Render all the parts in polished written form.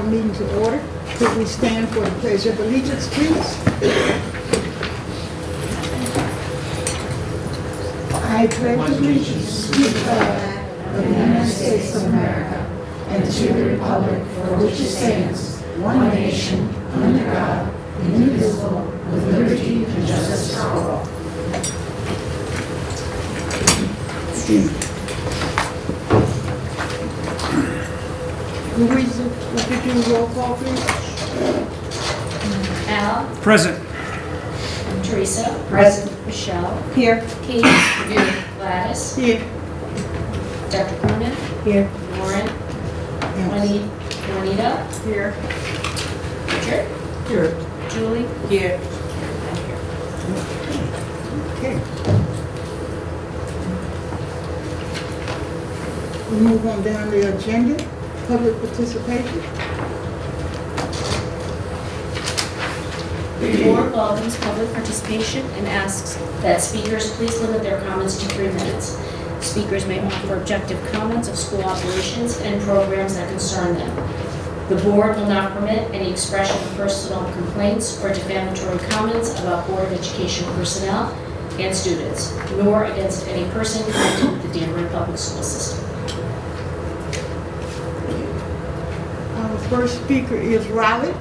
the meeting to order. Could we stand for the pledge of allegiance, please? I pledge allegiance to the flag of the United States of America and to the republic for which it stands, one nation, under God, indivisible, with liberty and justice for all. Louisa, would you do roll call, please? Al, Present. Teresa, Present. Michelle, Here. Kate, Gladys, Here. Dr. Cronin, Here. Lauren, Juanita, Here. Richard, Here. Julie, Here. and here. Okay. We move on down the agenda, public participation. The board welcomes public participation and asks that speakers please limit their comments to 3 minutes. Speakers may offer objective comments of school operations and programs that concern them. The board will not permit any expression of personal complaints or defamatory comments about Board of Education personnel and students, nor against any person connected with the Danbury Public School System. Our first speaker is Riley.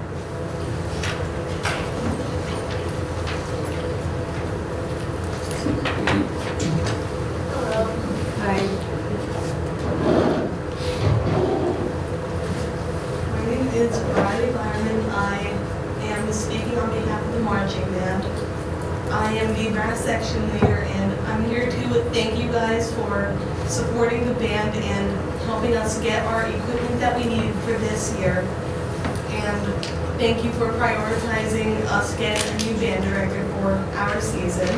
Hi. My name is Riley Lyman. I am speaking on behalf of the marching band. I am the brass section leader, and I'm here to thank you guys for supporting the band and helping us get our equipment that we need for this year. And thank you for prioritizing us getting a new band director for our season.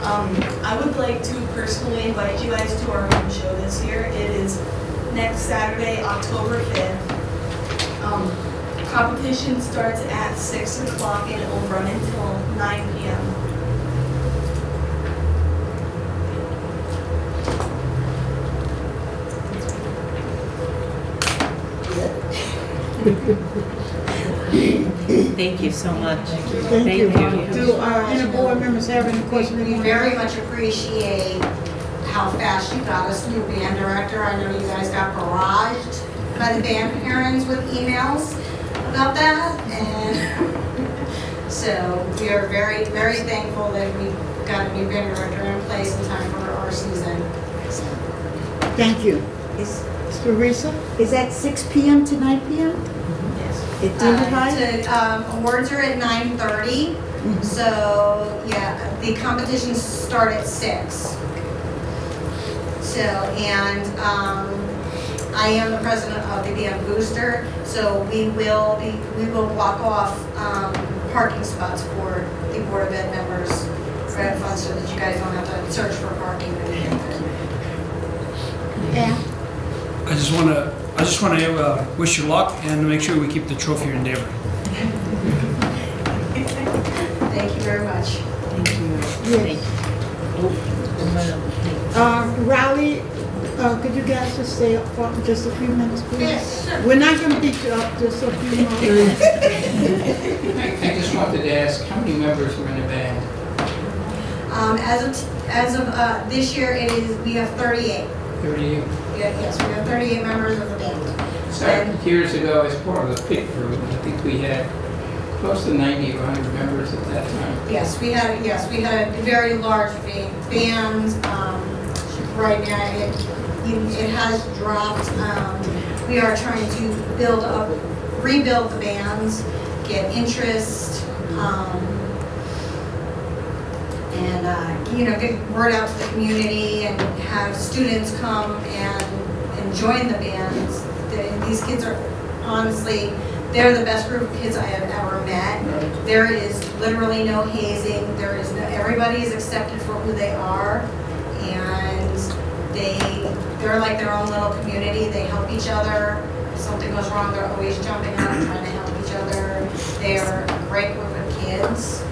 I would like to personally invite you guys to our home show this year. It is next Saturday, October 5th. Competition starts at 6 o'clock and it will run until 9 p.m. Thank you so much. Thank you. Do any board members have any questions? We very much appreciate how fast you got us new band director. I know you guys got barraged by the band parents with emails about that. And so we are very, very thankful that we got a new band director in place in time for our season. So, Thank you. Is Teresa? that 6 p.m. to 9 p.m.? yes. At Dinner Awards are at 9:30. So, yeah, the competitions start at 6. So, and I am the president of the band booster, so we will block off parking spots for the Board of Ed members right front so that you guys don't have to search for parking when you get there. Yeah. I just want to wish you luck and make sure we keep the trophy in Danbury. Thank you very much. Yes. Riley, could you guys just stay up for just a few minutes, please? Yes, sure. We're not going to beat you up, just a few more minutes. I just wanted to ask, how many members were in the band? As of this year, we have 38. 38. Yes, we have 38 members of the band. Started years ago as part of the pit group. I think we had close to 90 or 100 members at that time. Yes, we had a very large band. Right now, it has dropped. We are trying to rebuild the bands, get interest, and get word out to the community and have students come and join the bands. These kids are honestly, they're the best group of kids I have ever met. There is literally no hazing. Everybody is accepted for who they are, and they're like their own little community. They help each other. If something goes wrong, they're always jumping out and trying to help each other. They are a great group of kids.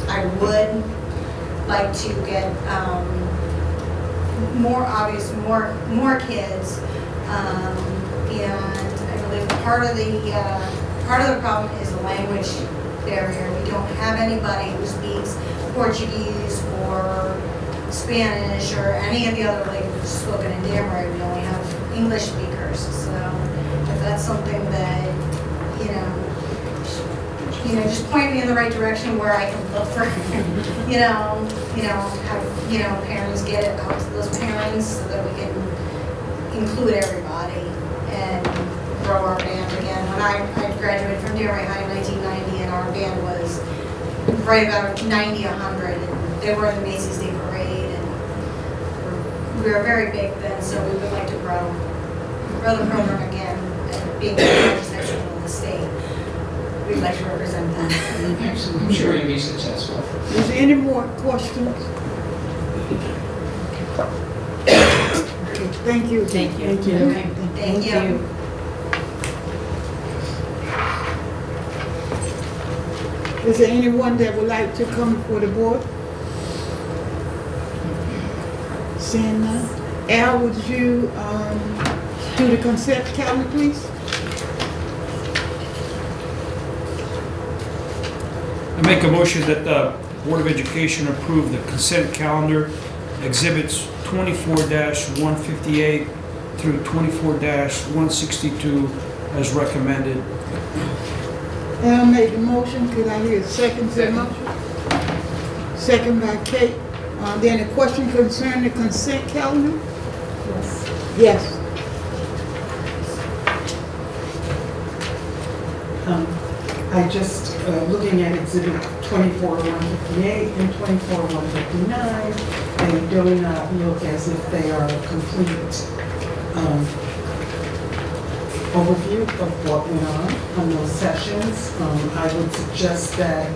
I would like to get more kids, and part of the problem is the language barrier. We don't have anybody who speaks Portuguese or Spanish or any of the other languages spoken in Danbury. We only have English speakers. So if that's something that, just point me in the right direction where I can look for, have, parents get it out to those parents so that we can include everybody and grow our band again. When I graduated from Danbury High in 1990, and our band was right about 90, 100, and they were in the Macy's Day Parade, and we were very big then, so we would like to grow the program again, and being the largest section in the state. We'd like to represent that. Excellent. I'm sure you'll be successful. Is there any more questions? Okay, thank you. Thank you. Thank you. Okay. Thank you. Is there anyone that would like to come before the board? Seeing none. Al, would you do the consent calendar, please? I make a motion that the Board of Education approve the consent calendar, exhibits 24-158 through 24-162 as recommended. Al made the motion. Could I hear a second to the motion? Second by Kate. Then a question concerning the consent calendar? Yes. Yes. I just, looking at exhibit 24-158 and 24-159, they do not look as if they are a complete overview of what went on those sessions. I would suggest that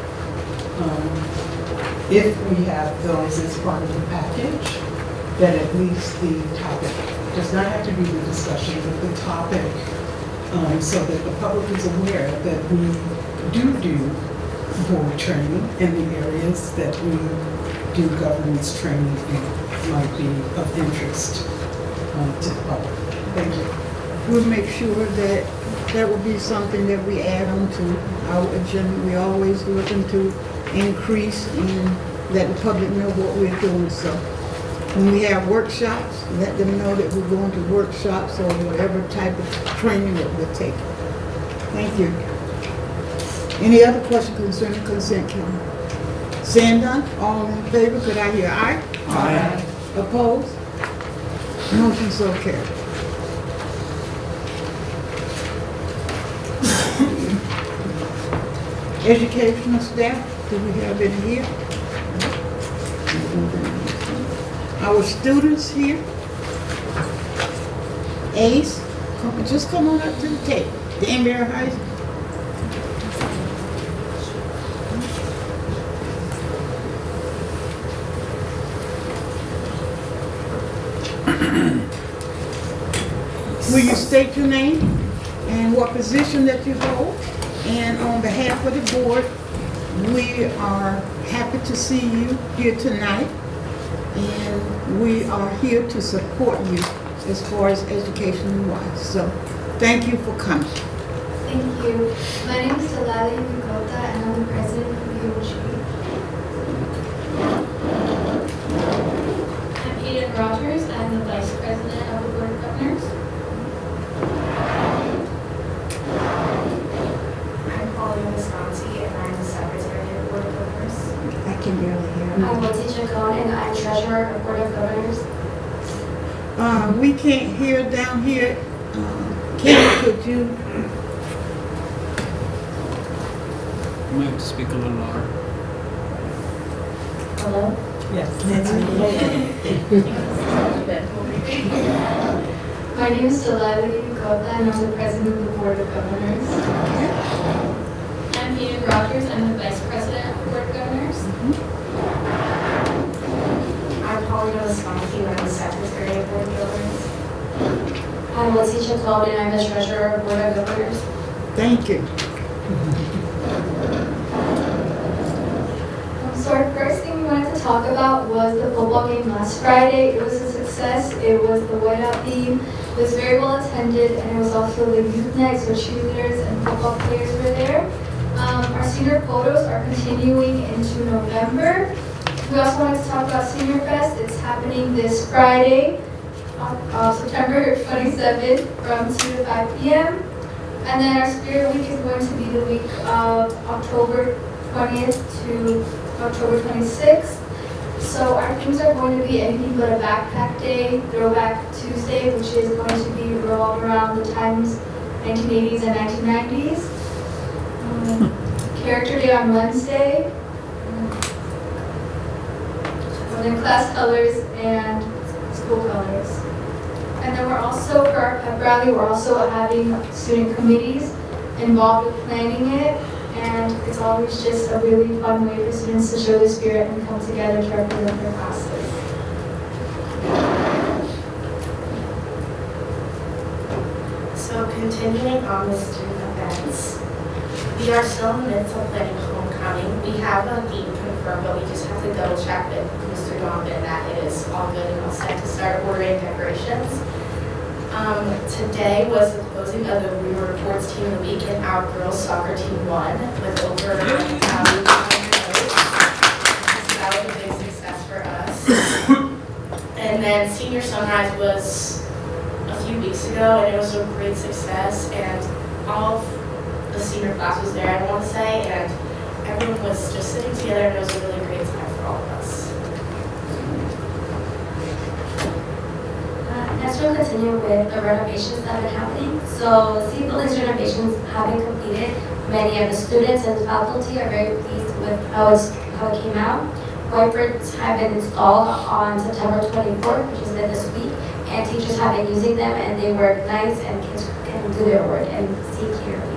if we have those as part of the package, that at least the topic does not have to be the discussion, but the topic, so that the public is aware that we do board training in the areas that we do governance training in might be of interest to the public. Thank you. We'll make sure that that will be something that we add on to our agenda. We're always looking to increase and let the public know what we're doing. So when we have workshops, let them know that we're going to workshops or whatever type of training that we're taking. Thank you. Any other question concerning consent calendar? Seeing none, all in favor, could I hear aye? Aye. Opposed? Motion so carried. Educational staff, do we have any here? Our students here? Ace, just come on up to the table. Danbury High School. Will you state your name and what position that you hold? And on behalf of the board, we are happy to see you here tonight. And we are here to support you as far as education wise. So thank you for coming. Thank you. My name is Talali Bukota and I'm the president of UOG. I'm Eden Rogers. I'm the vice president of the Board of Governors. I'm Paulina Visconti and I'm the secretary of the Board of Governors. I can barely hear. I'm Lottie Chacon and I'm treasurer of the Board of Governors. We can't hear down here. Kim, could you? You might have to speak a little louder. Hello? Yes. My name is Talali Bukota and I'm the president of the Board of Governors. I'm Eden Rogers. I'm the vice president of the Board of Governors. I'm Paulina Visconti and I'm the secretary of the Board of Governors. I'm Lottie Chacon and I'm the treasurer of the Board of Governors. Thank you. So our first thing we wanted to talk about was the football game last Friday. It was a success. It was the whiteout theme. It was very well attended, and it was also the youth night, so cheerleaders and football players were there. Our senior photos are continuing into November. We also wanted to talk about Senior Fest. It's happening this Friday, September 27th from 2 to 5 p.m. And then our Spirit Week is going to be the week of October 20th to October 26th. So our themes are going to be anything but a backpack day, Throwback Tuesday, which is going to be revolved around the times 1980s and 1990s. Character Day on Wednesday. And then class colors and school colors. And then we're also, for our pep rally, we're also having student committees involved with planning it. And it's always just a really fun way for students to show their spirit and come together to represent their classes. So continuing on with student events, we are still in the midst of planning homecoming. We have a theme confirmed, but we just have to double check with Mr. Donovan that it is all good and all set to start ordering decorations. Today was the closing of the Rumor Reports Team of the Week, and our girls soccer team won with over 1,000 votes. So that was a big success for us. And then Senior Sunrise was a few weeks ago, and it was a great success, and all of the senior class was there, I want to say, and everyone was just sitting together, and it was a really great time for all of us. Next, we'll continue with the renovations that have been happening. So, the buildings renovations have been completed. Many of the students and faculty are very pleased with how it came out. Whiteboards have been installed on September 24th, which has been this week, and teachers have been using them, and they work nice, and kids can do their work and see clearly.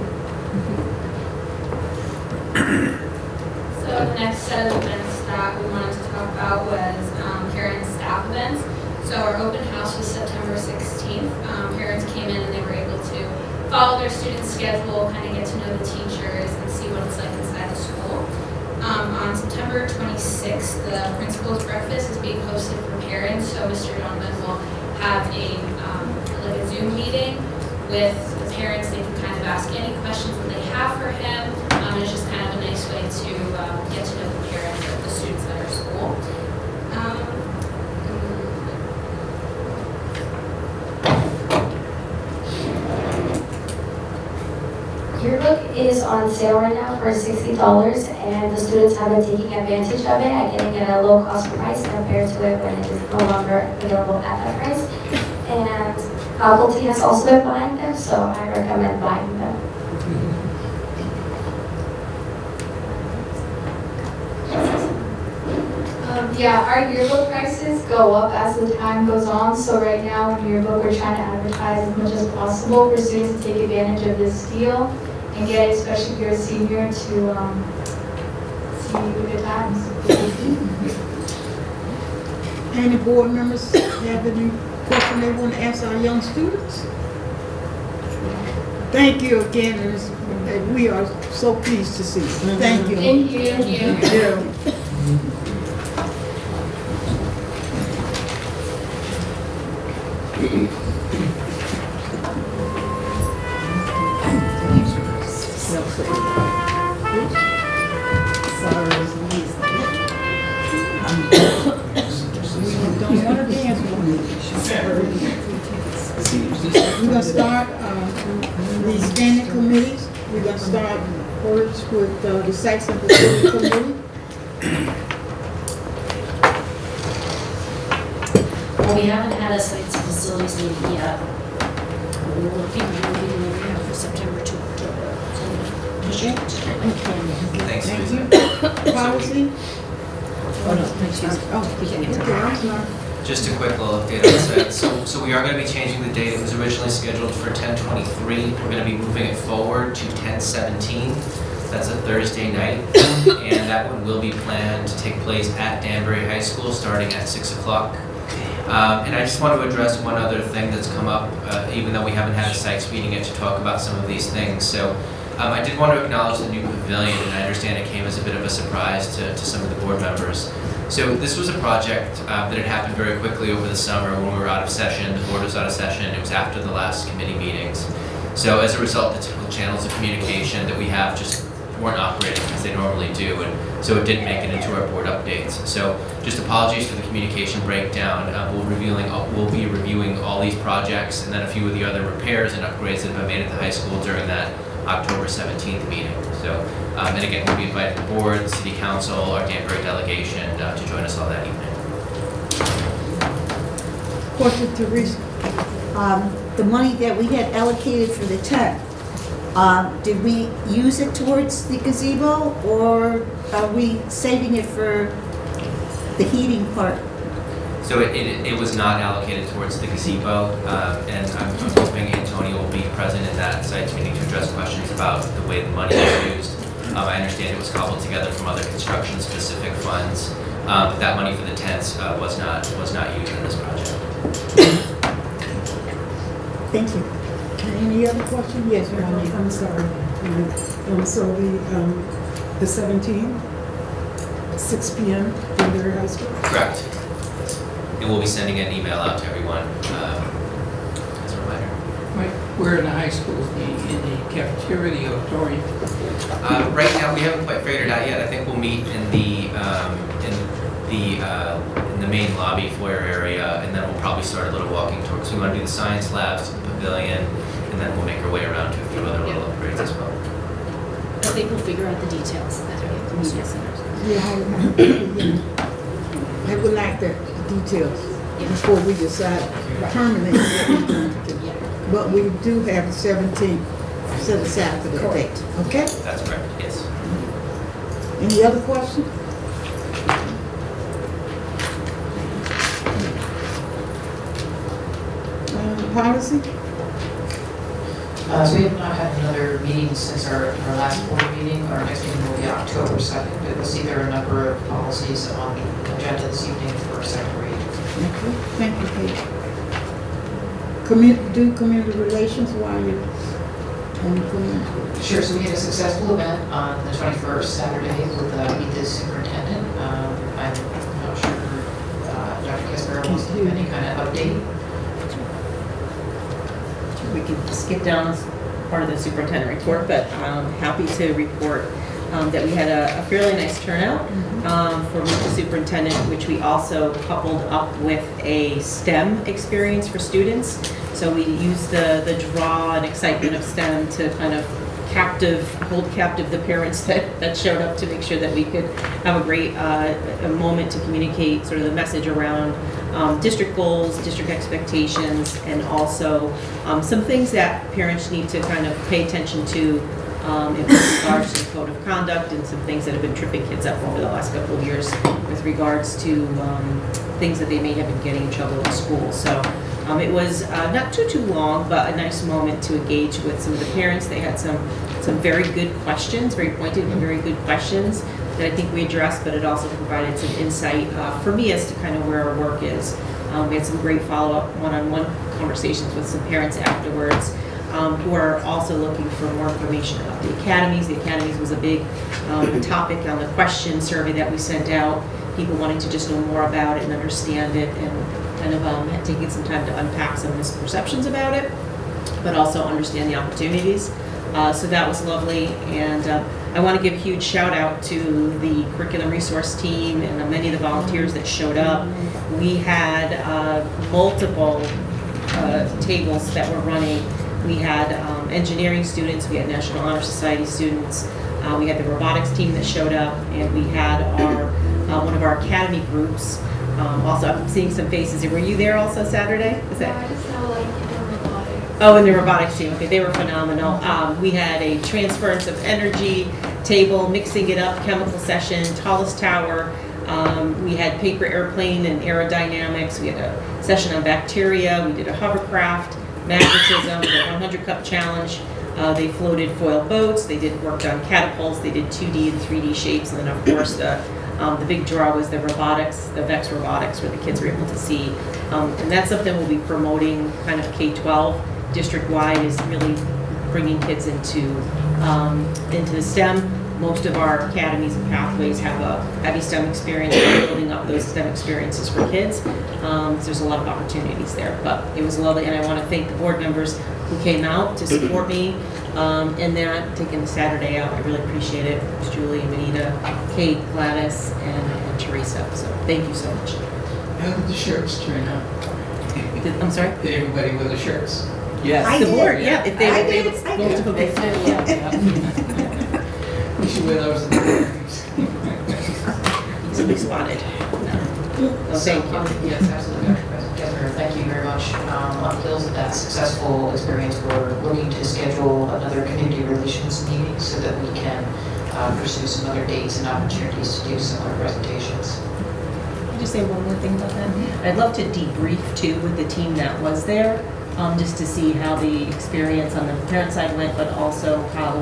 So the next set of events that we wanted to talk about was parent and staff events. So our open house was September 16th. Parents came in and they were able to follow their students' schedule, kind of get to know the teachers and see what it's like inside the school. On September 26th, the principal's breakfast is being hosted for parents. So Mr. Donovan will have a Zoom meeting with the parents. They can kind of ask any questions that they have for him. It's just kind of a nice way to get to know the parents of the students at our school. Yearbook is on sale right now for $60, and the students have been taking advantage of it and getting it at a low cost price compared to it when it is no longer available at that price. And faculty has also been buying them, so I recommend buying them. Yeah, our yearbook prices go up as the time goes on. So right now in yearbook, we're trying to advertise as much as possible for students to take advantage of this deal and get it, especially if you're a senior, to see the good times. Any board members have any question they want to ask our young students? Thank you again, and we are so pleased to see you. Thank you. Thank you. Thank you. Yeah. We're going to start the standing committees. We're going to start first with the Saxon Facility Committee. Well, we haven't had a sites and facilities meeting yet. We're looking at the meeting that we have for September to October. Thanks, Thank Susan. you. Policy? Okay, I'm sorry. Just a quick little update on that. So we are going to be changing the date. It was originally scheduled for 10/23. We're going to be moving it forward to 10/17. That's a Thursday night, and that one will be planned to take place at Danbury High School starting at 6 o'clock. And I just want to address one other thing that's come up, even though we haven't had a sites meeting yet to talk about some of these things. So I did want to acknowledge the new pavilion, and I understand it came as a bit of a surprise to some of the board members. So this was a project that had happened very quickly over the summer when we were out of session, the board was out of session, it was after the last committee meetings. So as a result, the typical channels of communication that we have just weren't operating as they normally do, and so it didn't make it into our board updates. So just apologies for the communication breakdown. We'll be reviewing all these projects and then a few of the other repairs and upgrades that have been made at the high school during that October 17th meeting. So, and again, we'll be inviting the board, the city council, our Danbury delegation to join us all that evening. Question, Teresa. The money that we had allocated for the tent, did we use it towards the gazebo, or are we saving it for the heating part? So it was not allocated towards the gazebo, and I'm hoping Antonio will be present in that site meeting to address questions about the way the money is used. I understand it was cobbled together from other construction-specific funds, but that money for the tents was not used in this project. Thank you. Any other question? Yes, ma'am. I'm sorry. So the 17th, 6 p.m. Danbury High School? Correct. And we'll be sending an email out to everyone as a reminder. Where in the high school is in the cafeteria, the auditorium? Right now, we haven't quite figured it out yet. I think we'll meet in the main lobby foyer area, and then we'll probably start a little walking tour. So we want to do the science labs, the pavilion, and then we'll make our way around to a few other little upgrades as well. I think we'll figure out the details. That's what the media centers. I would like the details before we decide permanently what we're going to do. But we do have the 17th set aside for that date, okay? That's correct, yes. Any other questions? Policy? We have not had another meeting since our last board meeting. Our next meeting will be October 2nd. But we'll see there are a number of policies on the agenda this evening for second reading. Okay, thank you, Kate. Community relations while you're on the community. Sure, so we had a successful event on the 21st, Saturday, with Meet the Superintendent. I'm not sure Dr. Kesper wants to give any kind of update. We can skip down as part of the superintendent report, but I'm happy to report that we had a fairly nice turnout for Meet the Superintendent, which we also coupled up with a STEM experience for students. So we used the draw and excitement of STEM to kind of hold captive the parents that showed up to make sure that we could have a great a moment to communicate sort of the message around district goals, district expectations, and also some things that parents need to kind of pay attention to in regards to the code of conduct and some things that have been tripping kids up over the last couple of years with regards to things that they may have been getting in trouble in school. So it was not too long, but a nice moment to engage with some of the parents. They had some very good questions, very pointed and very good questions that I think we addressed, but it also provided some insight for me as to kind of where our work is. We had some great follow-up one-on-one conversations with some parents afterwards who are also looking for more information about the academies. The academies was a big topic on the question survey that we sent out. People wanting to just know more about it and understand it, and kind of taking some time to unpack some misperceptions about it, but also understand the opportunities. So that was lovely, and I want to give a huge shout out to the curriculum resource team and many of the volunteers that showed up. We had multiple tables that were running. We had engineering students, we had National Honor Society students, we had the robotics team that showed up, and we had our one of our academy groups. Also, I'm seeing some faces. Were you there also Saturday? Is that? I just know like in robotics. Oh, and the robotics team. Okay, they were phenomenal. We had a transference of energy table, mixing it up, chemical session, tallest tower. We had paper airplane and aerodynamics. We had a session on bacteria. We did a hovercraft, magnetism, the 100 cup challenge. They floated foil boats. They worked on catapults. They did 2D and 3D shapes, and then of course the big draw was the robotics, the VEX robotics, where the kids were able to see. And that's something we'll be promoting kind of K-12 district-wide, is really bringing kids into the STEM. Most of our academies and pathways have a heavy STEM experience, and building up those STEM experiences for kids. So there's a lot of opportunities there, but it was lovely, and I want to thank the board members who came out to support me in that, taking the Saturday out. I really appreciate it. It was Julie, Anita, Kate, Gladys, and Teresa, so thank you so much. How did the shirts turn out? I'm sorry? Did everybody wear the shirts? Yes. I The did. board, yeah, if they I were did. able I to, did. multiple people, yeah. We should wear those in the mornings. Easily spotted. Well, thank you. Yes, absolutely, Dr. President Kessler, thank you very much. On the heels of that successful experience, we're looking to schedule another community relations meeting so that we can pursue some other dates and opportunities to do similar presentations. Can I just say one more thing about that? I'd love to debrief too with the team that was there, just to see how the experience on the parent side went, but also how,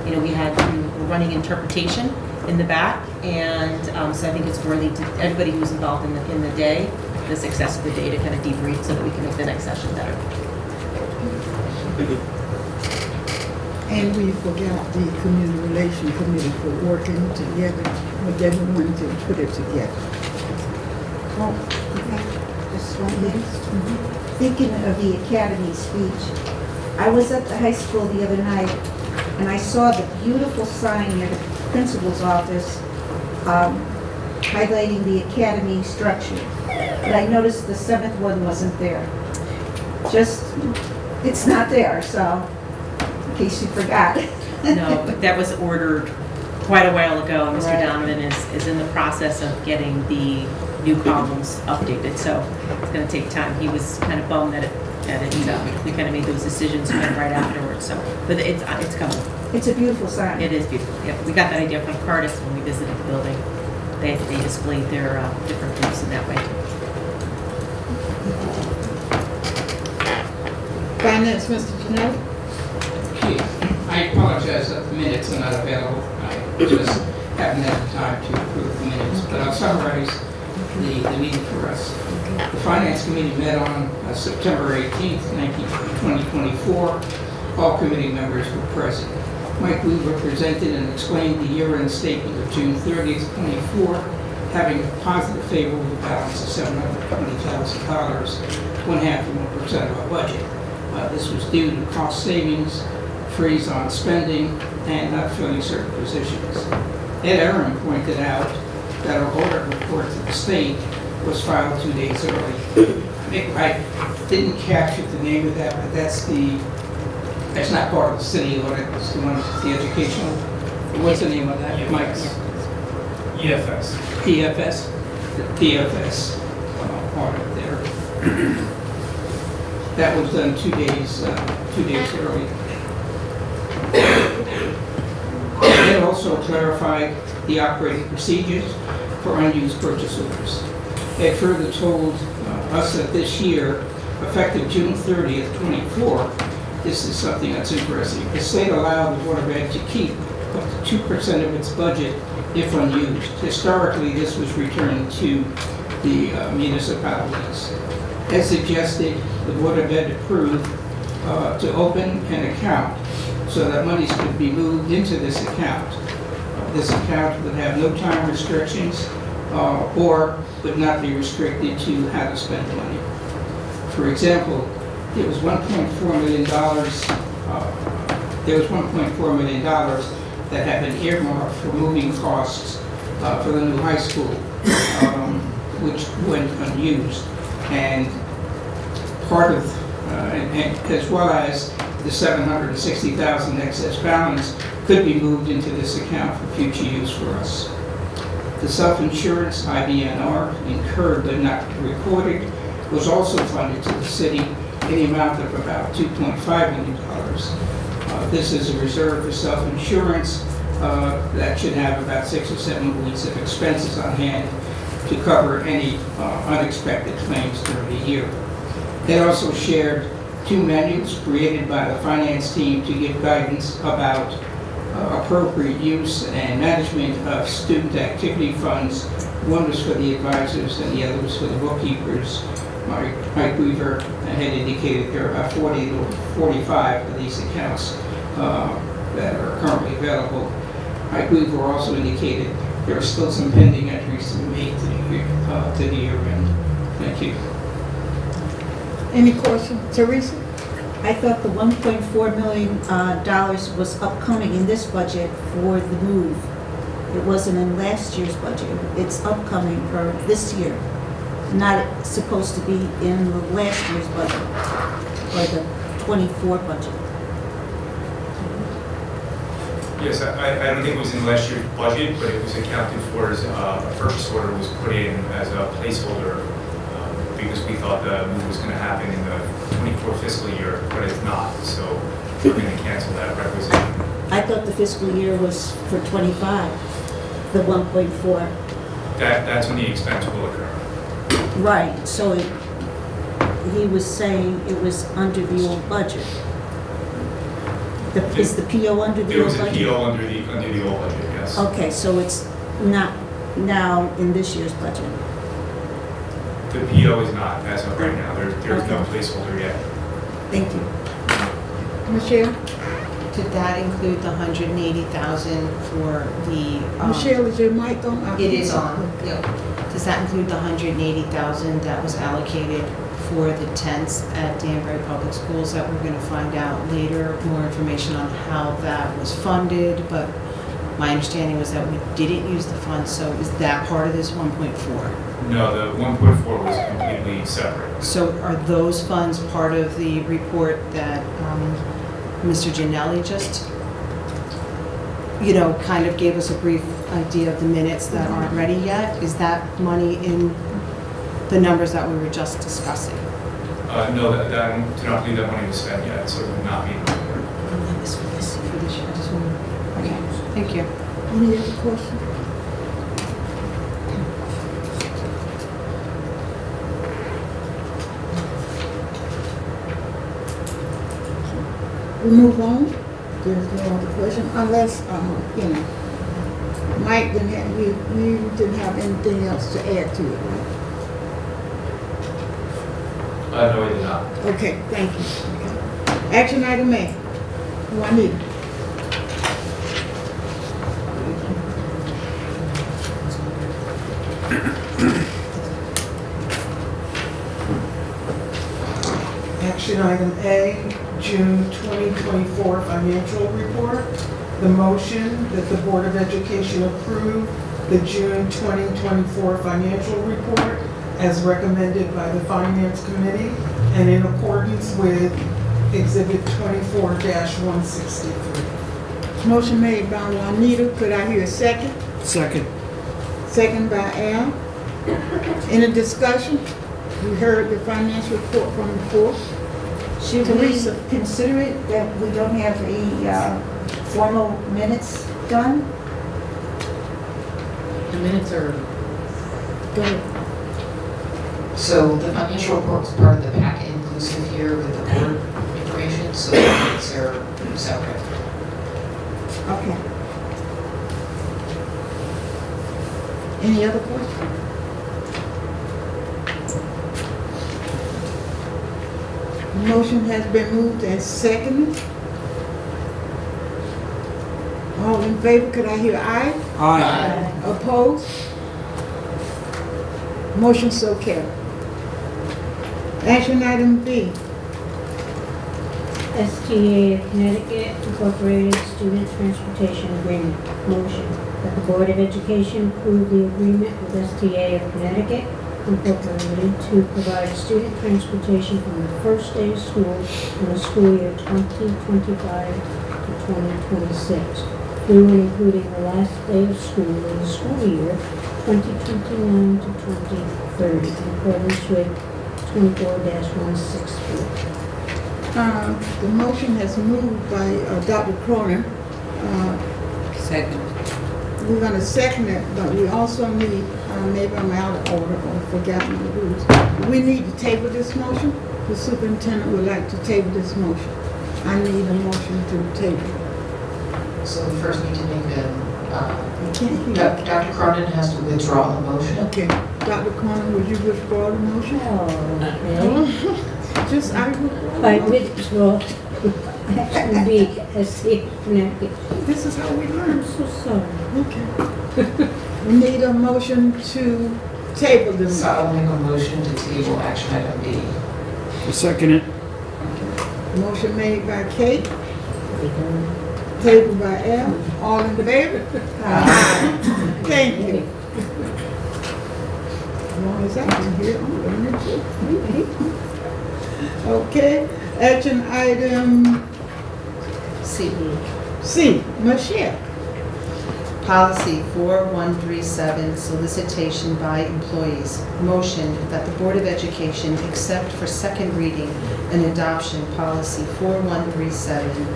we were running interpretation in the back, and so I think it's worthy to everybody who's involved in the day, the success of the day, to kind of debrief so that we can make the next session better. And we forgot the Community Relations Committee for working together with everyone to put it together. Oh, okay. Just one thing. Thinking of the Academy speech, I was at the high school the other night, and I saw the beautiful sign near the principal's office highlighting the Academy structure. But I noticed the 7th one wasn't there. It's not there, so, in case you forgot. No, but that was ordered quite a while ago, and Mr. Right. Donovan is in the process of getting the new columns updated, so it's gonna take time. He was kind of bummed that we kind of made those decisions kind of right afterwards, so, but it's coming. It's a beautiful sign. It is beautiful, yep. We got that idea from Cardis when we visited the building. They displayed their different groups in that way. Finance, Mr. Janelle? Gee, I apologize that the minutes are not available. I just haven't had the time to approve the minutes, but I'll summarize the meeting for us. The Finance Committee met on September 18th, 2024. All committee members were present. Mike Weaver presented and explained the year-end statement of June 30th, 24, having a positive favorable balance of $720,000, 0.5% of our budget. This was due to cost savings, freeze on spending, and not filling certain positions. Ed Aaron pointed out that our audit report to the state was filed 2 days early. I didn't capture the name of that, but that's not part of the city audit, it's the one, the educational, what's the name of that, Mike? EFS. PFS, the PFS audit there. That was done 2 days early. It also clarified the operating procedures for unused purchase orders. It further told us that this year, effective June 30th, 24, this is something that's interesting. The state allowed the Board of Ed to keep up to 2% of its budget if unused. Historically, this was returned to the municipalities. As suggested, the Board of Ed approved to open an account so that monies could be moved into this account. This account would have no time restrictions or would not be restricted to how to spend the money. For example, there was $1.4 million. There was $1.4 million that had been earmarked for moving costs for the new high school, which went unused, and part of, and as well as the $760,000 excess balance could be moved into this account for future use for us. The self-insurance IBNR incurred but not recorded was also funded to the city in the amount of about $2.5 million. This is a reserve for self-insurance that should have about 6 or 7 weeks of expenses on hand to cover any unexpected claims during the year. They also shared 2 manuals created by the finance team to give guidance about appropriate use and management of student activity funds. One was for the advisors and the other was for the bookkeepers. Mike Weaver had indicated there are about 40 to 45 of these accounts that are currently available. I believe we're also indicated there are still some pending entries to be made to the year end. Thank you. Any question? Teresa? I thought the $1.4 million was upcoming in this budget for the move. It wasn't in last year's budget. It's upcoming for this year. Not supposed to be in the last year's budget, or the '24 budget. Yes, I don't think it was in last year's budget, but it was accounted for as a purchase order was put in as a placeholder because we thought the move was going to happen in the '24 fiscal year, but it's not. So we're going to cancel that requisition. I thought the fiscal year was for '25, the 1.4. That's when the expense will occur. Right, so he was saying it was under the old budget. Is the PO under the There old was budget? a PO under the old budget, yes. Okay, so it's not now in this year's budget. The PO is not as of right now. There's no Okay. placeholder yet. Thank you. Michelle? Did that include the 180,000 for the? Michelle, is your mic on? It is on, yep. Does that include the 180,000 that was allocated for the tents at Danbury Public Schools that we're gonna find out later? More information on how that was funded, but my understanding was that we didn't use the funds, so is that part of this 1.4? No, the 1.4 was completely separate. So are those funds part of the report that Mr. Gianelli just, kind of gave us a brief idea of the minutes that aren't ready yet? Is that money in the numbers that we were just discussing? No, I do not believe that money was spent yet, so it would not be. That was for this year. I just want to, okay, thank you. Any other question? We move on. There's no other question, unless, Mike didn't have, we didn't have anything else to add to it, right? No, I did not. Okay, thank you. Okay. Action item A. Juanita. Action item A, June 2024 financial report. The motion that the Board of Education approve the June 2024 financial report as recommended by the Finance Committee and in accordance with Exhibit 24-163. Motion made by Juanita. Could I hear a second? Second. Second by Al. Any discussion? We heard the financial report from before. Should Teresa. we consider it that we don't have a formal minutes done? The minutes are, Go ahead. so the financial report was part of the packet inclusive here with the board information, so the minutes are separate. Okay. Any other questions? Motion has been moved and seconded. All in favor, could I hear aye? Aye. Opposed? Motion so carried. Action item B. STA of Connecticut Incorporated Student Transportation Agreement. Motion that the Board of Education approve the agreement with STA of Connecticut Incorporated to provide student transportation from the first day of school in the school year 2025 to 2026, through and including the last day of school in the school year 2029 to 2030, in accordance with 24-163. The motion has moved by Dr. Cronin. Second. We're gonna second it, but we also need, maybe I'm out of order or forgotten the rules. We need to table this motion. The superintendent would like to table this motion. I need a motion to table. So we first need to make I can't hear. Dr. Cronin has to withdraw the motion. Okay, Dr. Cronin, would you withdraw the motion? Oh, okay. Just, I would. I withdraw Action B, STA of Connecticut. This is how we learn. I'm so sorry. Okay. We need a motion to table this. So I'll make a motion to table action item B. I second it. Motion made by Kate, table by Al. All in favor? Aye. Thank you. As long as I can hear, I'm learning too. Okay, action item C. C, Michelle. Policy 4137, solicitation by employees. Motion that the Board of Education accept for second reading and adoption policy 4137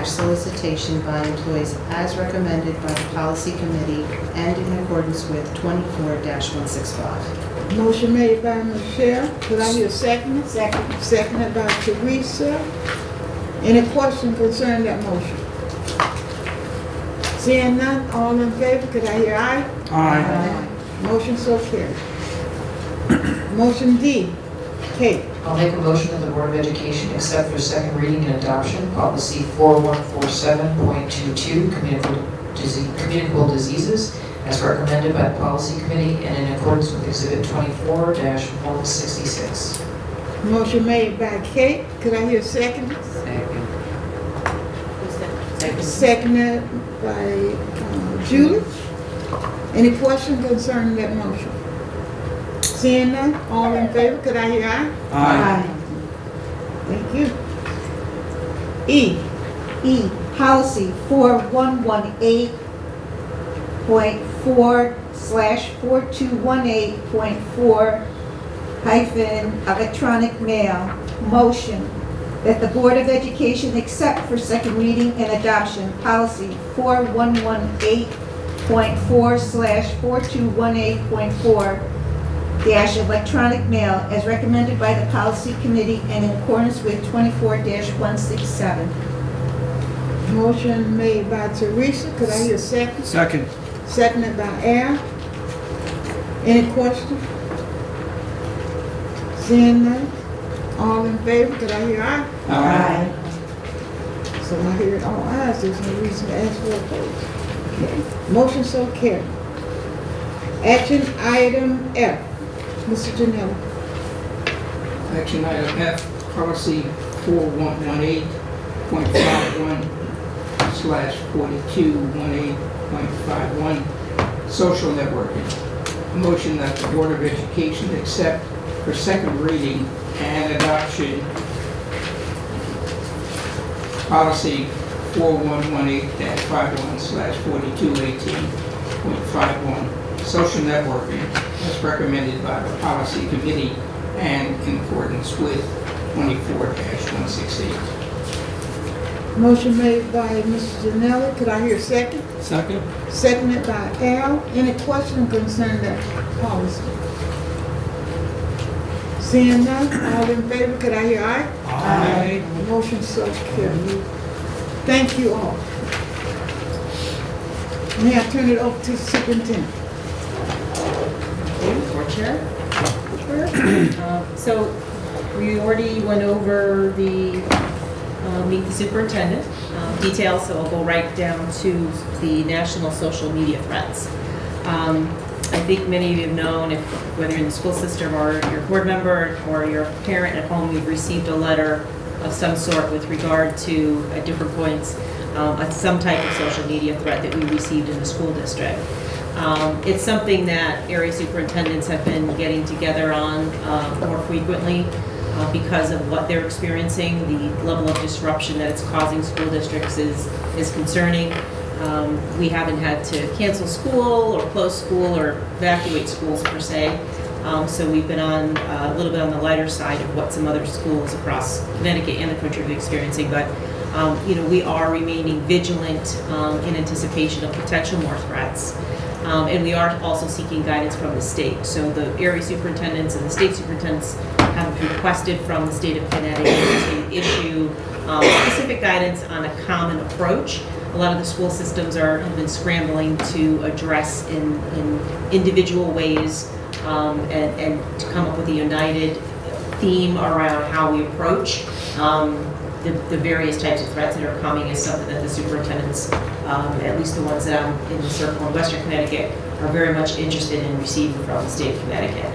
solicitation by employees as recommended by the policy committee and in accordance with 24-165. Motion made by Michelle. Could I hear a second? Second. Seconded by Teresa. Any question concerning that motion? Seeing none, all in favor, could I hear aye? Aye. Motion so carried. Motion D, Kate. I'll make a motion that the Board of Education accept for second reading and adoption policy 4147.22, communicable diseases, as recommended by the policy committee and in accordance with exhibit 24-166. Motion made by Kate. Could I hear a second? Seconded by Julie. Any question concerning that motion? Seeing none, all in favor, could I hear aye? Aye. Thank you. E. E, policy 4118.4/4218.4 electronic mail. Motion that the Board of Education accept for second reading and adoption policy 4118.4/4218.4 electronic mail as recommended by the policy committee and in accordance with 24-167. Motion made by Teresa. Could I hear a second? Second. Seconded by Al. Any questions? Seeing none, all in favor, could I hear aye? Aye. So I hear all ayes, there's no reason to ask for a vote. Okay. Motion so carried. Action item F, Mr. Janella. Action item F, policy 4118.51/4218.51, social networking. A motion that the Board of Education accept for second reading and adoption policy 4118-51/4218.51, social networking, as recommended by the policy committee and in accordance with 24-168. Motion made by Mr. Janella. Could I hear a second? Second. Seconded by Al. Any question concerning that policy? Seeing none, all in favor, could I hear aye? Aye. Motion so carried. Thank you all. May I turn it over to the superintendent? Board Chair. So we already went over the meet the superintendent details, so I'll go right down to the national social media threats. I think many of you have known, if whether you're in the school system or your board member or your parent at home, you've received a letter of some sort with regard to, at different points, some type of social media threat that we received in the school district. It's something that area superintendents have been getting together on more frequently because of what they're experiencing. The level of disruption that it's causing school districts is concerning. We haven't had to cancel school or close school or evacuate schools per se. So we've been on a little bit on the lighter side of what some other schools across Connecticut and the country have been experiencing. But we are remaining vigilant in anticipation of potential more threats. And we are also seeking guidance from the state. So the area superintendents and the state superintendents have requested from the state of Connecticut to issue specific guidance on a common approach. A lot of the school systems have been scrambling to address in individual ways and to come up with a united theme around how we approach the various types of threats that are coming is something that the superintendents, at least the ones that I'm in the circle in Western Connecticut, are very much interested in receiving from the state of Connecticut.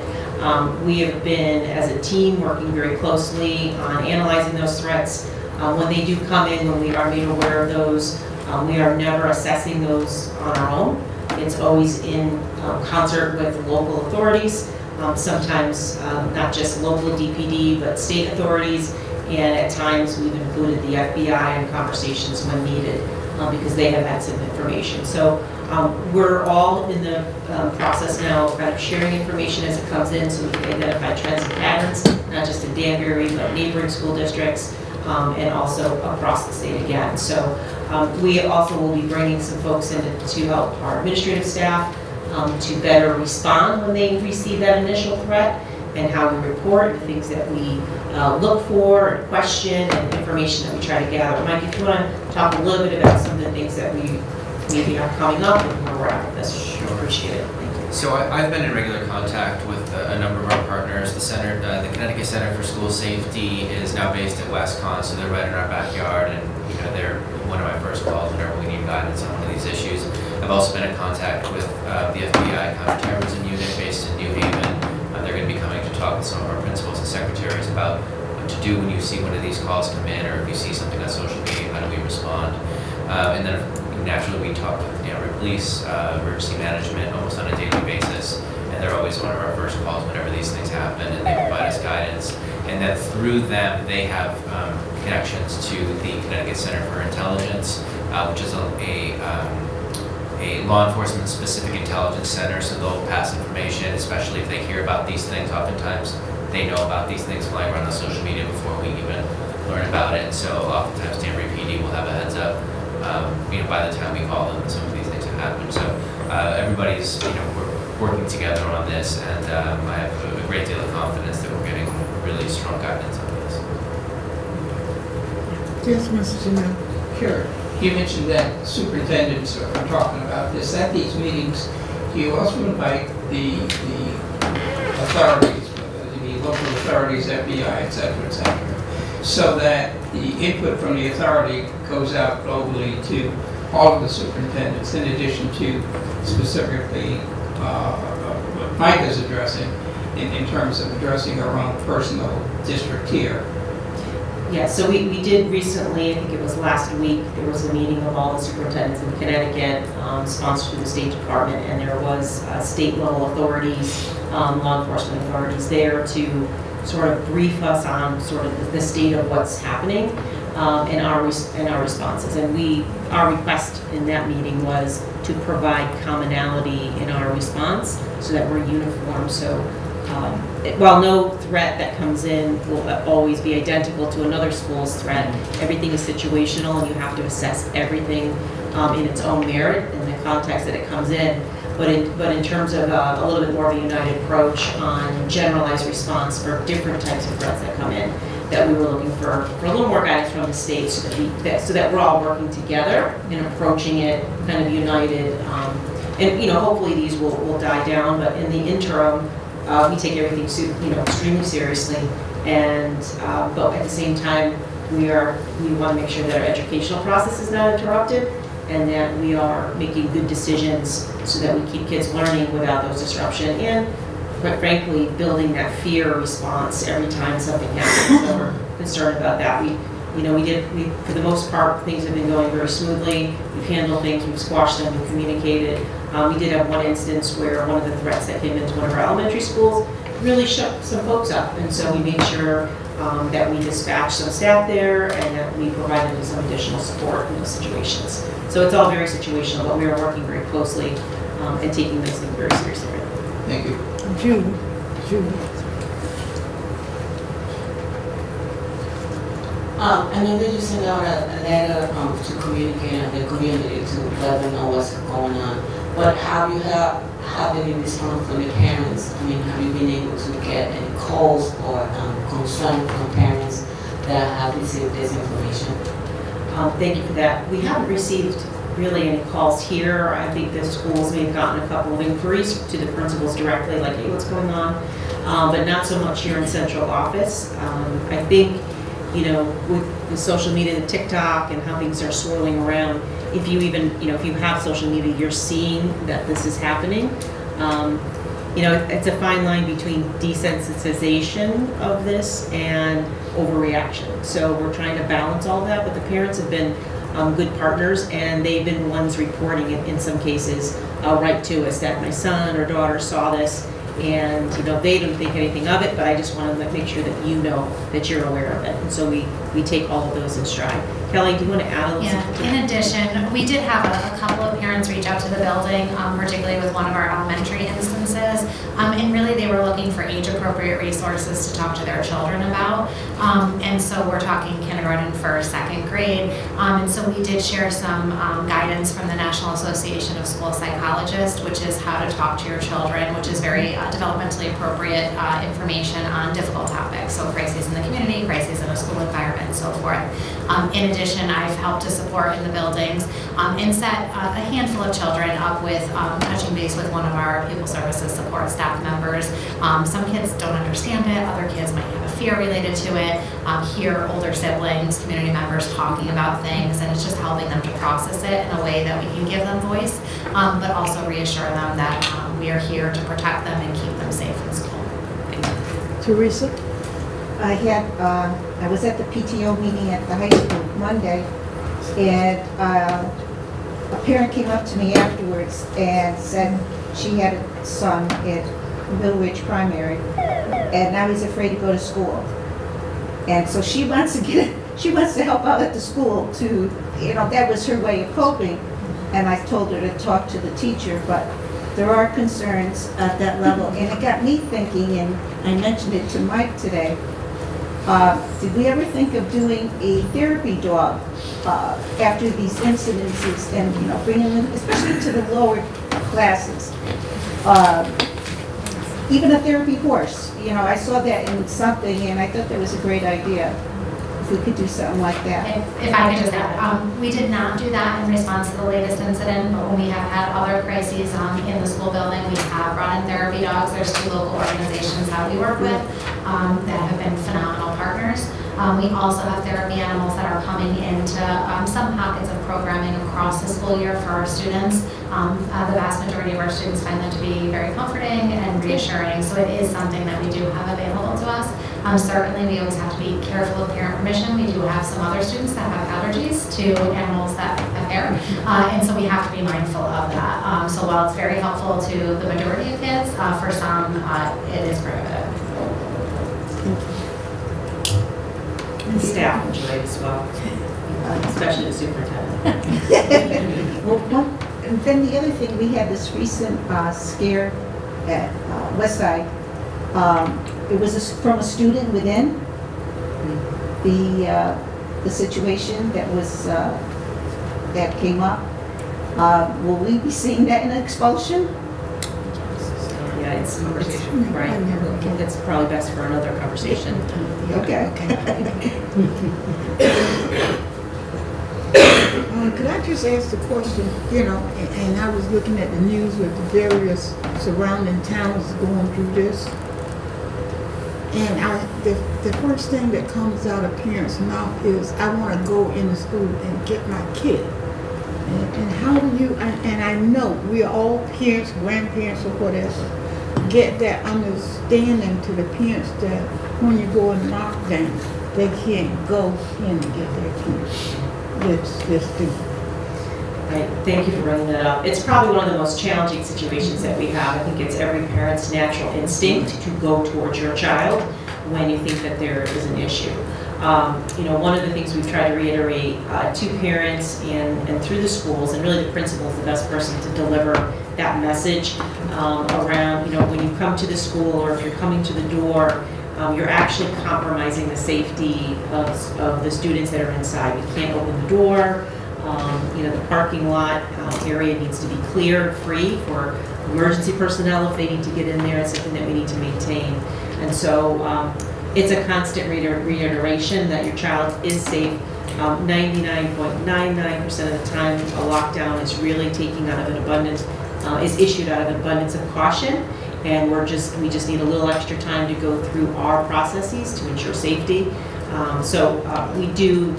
We have been, as a team, working very closely on analyzing those threats. When they do come in, when we are made aware of those, we are never assessing those on our own. It's always in concert with local authorities, sometimes not just local DPD, but state authorities, and at times we've included the FBI in conversations when needed because they have had some information. So we're all in the process now of kind of sharing information as it comes in so we can identify trends and patterns, not just in Danbury, but neighboring school districts, and also across the state again. So we also will be bringing some folks in to help our administrative staff to better respond when they receive that initial threat, and how we report, the things that we look for and question, and information that we try to gather. Mike, if you want to talk a little bit about some of the things that we maybe are coming up and where we're at with this, sure, appreciate it. So I've been in regular contact with a number of our partners. The center, the Connecticut Center for School Safety, is now based at WestCon, so they're right in our backyard, and they're one of my first calls whenever we need guidance on one of these issues. I've also been in contact with the FBI counterterrorism unit based in New Haven. They're going to be coming to talk with some of our principals and secretaries about what to do when you see one of these calls come in, or if you see something on social media, how do we respond? And then naturally we talk with Danbury Police, emergency management almost on a daily basis, and they're always one of our first calls whenever these things happen, and they provide us guidance. And then through them, they have connections to the Connecticut Center for Intelligence, which is a law enforcement specific intelligence center, so they'll pass information, especially if they hear about these things. Oftentimes they know about these things flying around on social media before we even learn about it, and so oftentimes Danbury PD will have a heads up by the time we call them, some of these things have happened. So everybody's we're working together on this, and I have a great deal of confidence that we're getting really strong guidance on this. Yes, Mr. Janelle. Sure. You mentioned that superintendents are talking about this. At these meetings, do you also invite the authorities, the local authorities, FBI, et cetera, so that the input from the authority goes out globally to all of the superintendents, in addition to specifically what Mike is addressing in terms of addressing our own personal district here? Yeah, so we did recently, I think it was last week, there was a meeting of all the superintendents in Connecticut, sponsored through the State Department, and there was state level authorities, law enforcement authorities there to sort of brief us on sort of the state of what's happening and our responses. And our request in that meeting was to provide commonality in our response so that we're uniform. So while no threat that comes in will always be identical to another school's threat, everything is situational, and you have to assess everything in its own merit in the context that it comes in. But in terms of a little bit more of a united approach on generalized response for different types of threats that come in, that we were looking for a little more guidance from the state so that we're all working together and approaching it kind of united. And hopefully these will die down, but in the interim, we take everything extremely seriously, and but at the same time we want to make sure that our educational process is not interrupted, and that we are making good decisions so that we keep kids learning without those disruption, and quite frankly building that fear response every time something happens. So we're concerned about that. We for the most part, things have been going very smoothly. We've handled things, we've squashed them, we've communicated. We did have one instance where one of the threats that came into one of our elementary schools really shook some folks up, and so we made sure that we dispatched some staff there and that we provided them some additional support in those situations. So it's all very situational, but we are working very closely and taking those things very seriously. Thank you. Jude. I know that you sent out a letter to communicate the community to let them know what's going on. But have any response from the parents? I mean, have you been able to get any calls or concern from parents that have received this information? Thank you for that. We haven't received really any calls here. I think the schools may have gotten a couple of inquiries to the principals directly, like, hey, what's going on? But not so much here in central office. I think with social media and TikTok and how things are swirling around, if you even, if you have social media, you're seeing that this is happening. It's a fine line between desensitization of this and overreaction. So we're trying to balance all that, but the parents have been good partners, and they've been the ones reporting it in some cases right to us, that my son or daughter saw this, and they didn't think anything of it, but I just want to make sure that you know that you're aware of it. And so we take all of those in stride. Kelly, do you want to add a little something? Yeah, in addition, we did have a couple of parents reach out to the building, particularly with one of our elementary instances, and really they were looking for age-appropriate resources to talk to their children about, and so we're talking kindergarten, first, second grade, and so we did share some guidance from the National Association of School Psychologists, which is how to talk to your children, which is very developmentally appropriate information on difficult topics, so crises in the community, crises in a school environment, and so forth. In addition, I've helped to support in the buildings and set a handful of children up with touching base with one of our pupil services support staff members. Some kids don't understand it, other kids might have a fear related to it, hear older siblings, community members talking about things, and it's just helping them to process it in a way that we can give them voice, but also reassure them that we are here to protect them and keep them safe in school. Teresa? I was at the PTO meeting at the high school Monday, and a parent came up to me afterwards and said she had a son at Middle Ridge Primary, and now he's afraid to go to school. And so she wants to help out at the school to, that was her way of coping. And I told her to talk to the teacher, but there are concerns at that level. And it got me thinking, and I mentioned it to Mike today, did we ever think of doing a therapy dog after these incidences and, bringing them, especially to the lower classes? Even a therapy horse, I saw that in something and I thought that was a great idea. If we could do something like that. If I could just add, we did not do that in response to the latest incident, but when we have had other crises in the school building, we have brought in therapy dogs. There's 2 local organizations that we work with that have been phenomenal partners. We also have therapy animals that are coming into some pockets of programming across the school year for our students. The vast majority of our students find them to be very comforting and reassuring, so it is something that we do have available to us. Certainly, we always have to be careful of parent permission. We do have some other students that have allergies to animals that have hair, and so we have to be mindful of that. So while it's very helpful to the majority of kids, for some, it is prohibitive. And staff enjoy it as well, especially the superintendent. And then the other thing, we had this recent scare at Westside. It was from a student within the situation that was that came up. Will we be seeing that in expulsion? Yeah, it's right. I think that's probably best for another conversation. Okay. Could I just ask the question, and I was looking at the news with the various surrounding towns going through this. And the first thing that comes out of parents' mouth is, I want to go into school and get my kid. And how do you, and I know we are all parents, grandparents or whatever, get that understanding to the parents that when you go in lockdown, they can't go in and get their kids. Let's do it. Right. Thank you for bringing that up. It's probably one of the most challenging situations that we have. I think it's every parent's natural instinct to go towards your child when you think that there is an issue. One of the things we've tried to reiterate to parents and through the schools, and really the principal is the best person to deliver that message around, when you come to the school or if you're coming to the door, you're actually compromising the safety of the students that are inside. We can't open the door. The parking lot area needs to be clear, free for emergency personnel if they need to get in there. It's something that we need to maintain. And so it's a constant reiteration that your child is safe. 99.99% of the time, a lockdown is really taking out of an abundance, is issued out of an abundance of caution. And we just need a little extra time to go through our processes to ensure safety. We do,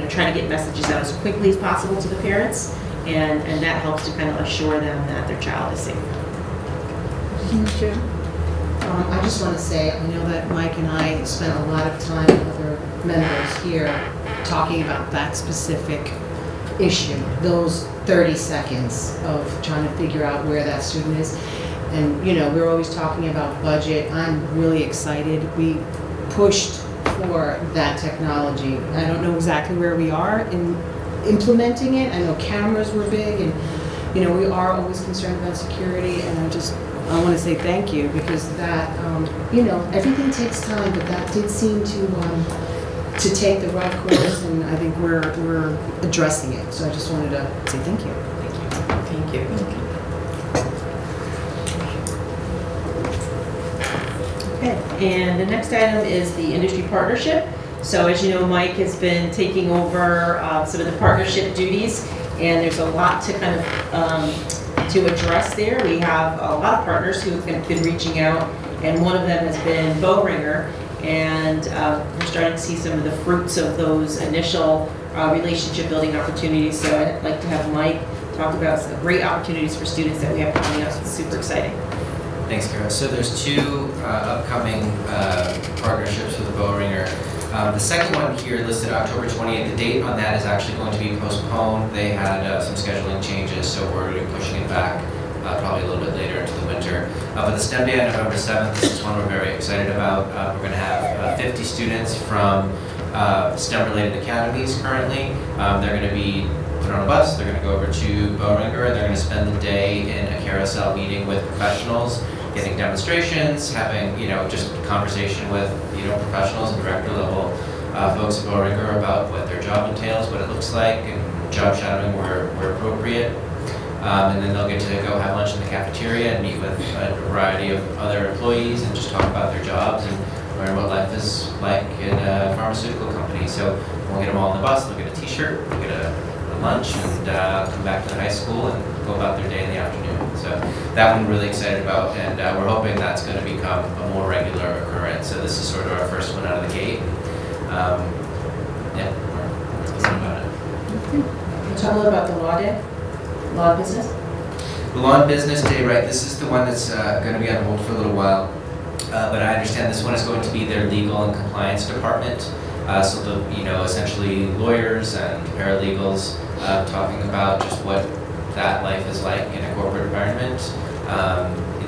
try to get messages out as quickly as possible to the parents, and that helps to kind of assure them that their child is safe. I just want to say, I know that Mike and I spent a lot of time with other members here talking about that specific issue, those 30 seconds of trying to figure out where that student is. And, we're always talking about budget. I'm really excited. We pushed for that technology. I don't know exactly where we are in implementing it. I know cameras were big, and, we are always concerned about security, and I want to say thank you, because that, everything takes time, but that did seem to take the right course, and I think we're addressing it. So I just wanted to say thank you. Thank you. Okay, and the next item is the industry partnership. So as you know, Mike has been taking over some of the partnership duties, and there's a lot to kind of to address there. We have a lot of partners who have been reaching out, and one of them has been Bowringer, and we're starting to see some of the fruits of those initial relationship building opportunities. So I'd like to have Mike talk about some great opportunities for students that we have coming up. It's super exciting. Thanks, Kara. So there's two upcoming partnerships with Bowringer. The second one here listed October 28th. The date on that is actually going to be postponed. They had some scheduling changes, so we're going to be pushing it back probably a little bit later into the winter. But the STEM Day on November 7th, this is one we're very excited about. We're going to have 50 students from STEM-related academies currently. They're going to be put on a bus. They're going to go over to Bowringer. They're going to spend the day in a carousel meeting with professionals, getting demonstrations, having, just conversation with, professionals and director level folks at Bowringer about what their job entails, what it looks like, and job shadowing where appropriate. And then they'll get to go have lunch in the cafeteria and meet with a variety of other employees and just talk about their jobs and learn what life is like in a pharmaceutical company. So we'll get them all on the bus, they'll get a t-shirt, they'll get a lunch, and come back to the high school and go about their day in the afternoon. So that one we're really excited about, and we're hoping that's going to become a more regular occurrence. So this is sort of our first one out of the gate. We're excited about it. Can you tell a little about the law day? Law and business? The Law and Business Day, right, this is the one that's going to be on hold for a little while. But I understand this one is going to be their legal and compliance department. So the, essentially lawyers and paralegals talking about just what that life is like in a corporate environment.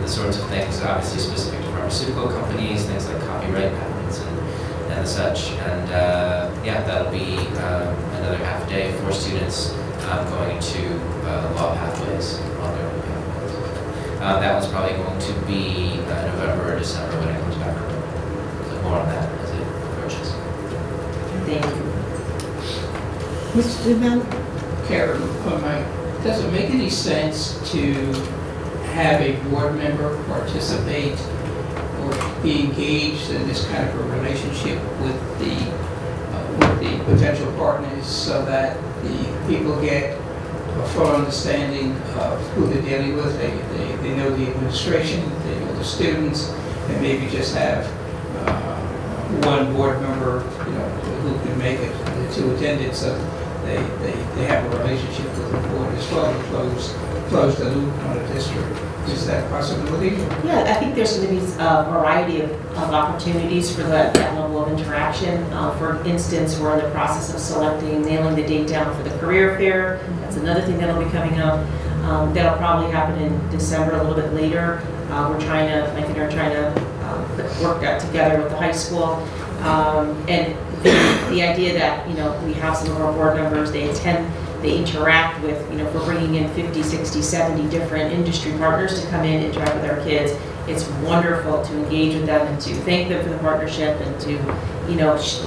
The sorts of things obviously specific to pharmaceutical companies, things like copyright patents and such. And that'll be another half day for students going into law pathways on their own pathways. That one's probably going to be November or December when it comes back around. So more on that as it approaches. Thank you. Mr. Devine? Karen, does it make any sense to have a board member participate or be engaged in this kind of a relationship with the potential partners, so that the people get a full understanding of who they're dealing with? They know the administration, they know the students, and maybe just have one board member, who can make it to attend it, so they have a relationship with the board as well, to close the loop on a district. Is that a possibility? Yeah, I think there's going to be a variety of opportunities for that level of interaction. For instance, we're in the process of nailing the date down for the career fair. That's another thing that'll be coming up. That'll probably happen in December, a little bit later. Mike and I are trying to work that together with the high school. And the idea that, we have some of our board members, they interact with, if we're bringing in 50, 60, 70 different industry partners to come in and interact with our kids, it's wonderful to engage with them and to thank them for the partnership and to,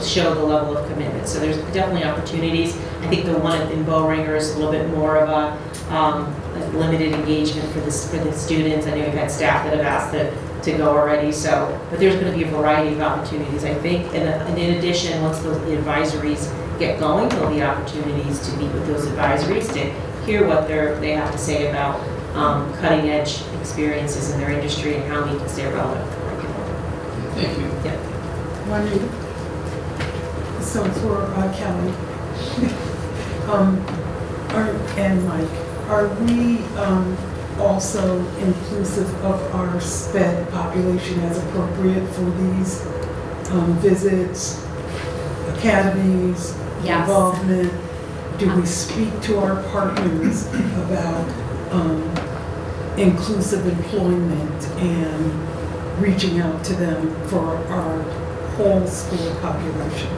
show the level of commitment. So there's definitely opportunities. I think the one in Bowringer is a little bit more of a limited engagement for the students. I know we've had staff that have asked to go already, but there's going to be a variety of opportunities, I think. And in addition, once the advisories get going, there'll be opportunities to meet with those advisories to hear what they have to say about cutting edge experiences in their industry and how we can stay relevant with the curriculum. Thank you. Yeah. So for Kelly, and Mike, are we also inclusive of our SPED population as appropriate for these visits, academies, Yes. involvement? Do we speak to our partners about inclusive employment and reaching out to them for our whole school population?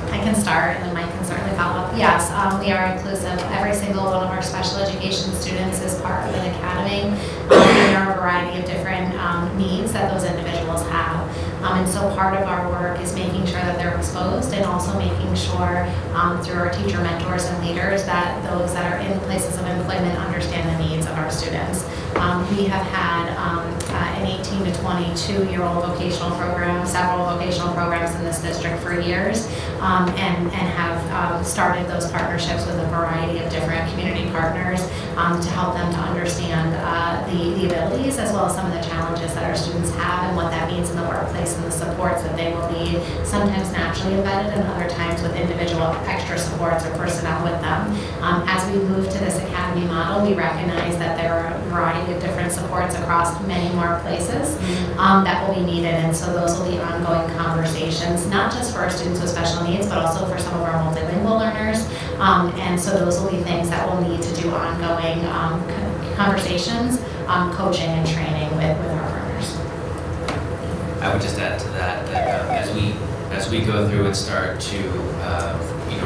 I can start, and then Mike can certainly follow up. Yes, we are inclusive. Every single one of our special education students is part of an academy. There are a variety of different needs that those individuals have. And so part of our work is making sure that they're exposed and also making sure through our teacher mentors and leaders that those that are in places of employment understand the needs of our students. We have had an 18 to 22-year-old vocational program, several vocational programs in this district for years, and have started those partnerships with a variety of different community partners to help them to understand the abilities as well as some of the challenges that our students have and what that means in the workplace and the supports that they will need, sometimes naturally embedded and other times with individual extra supports or personnel with them. As we move to this academy model, we recognize that there are a variety of different supports across many more places that will be needed, and so those will be ongoing conversations, not just for our students with special needs, but also for some of our multilingual learners, and so those will be things that we'll need to do ongoing conversations, coaching and training with our partners. I would just add to that, as we go through and start to,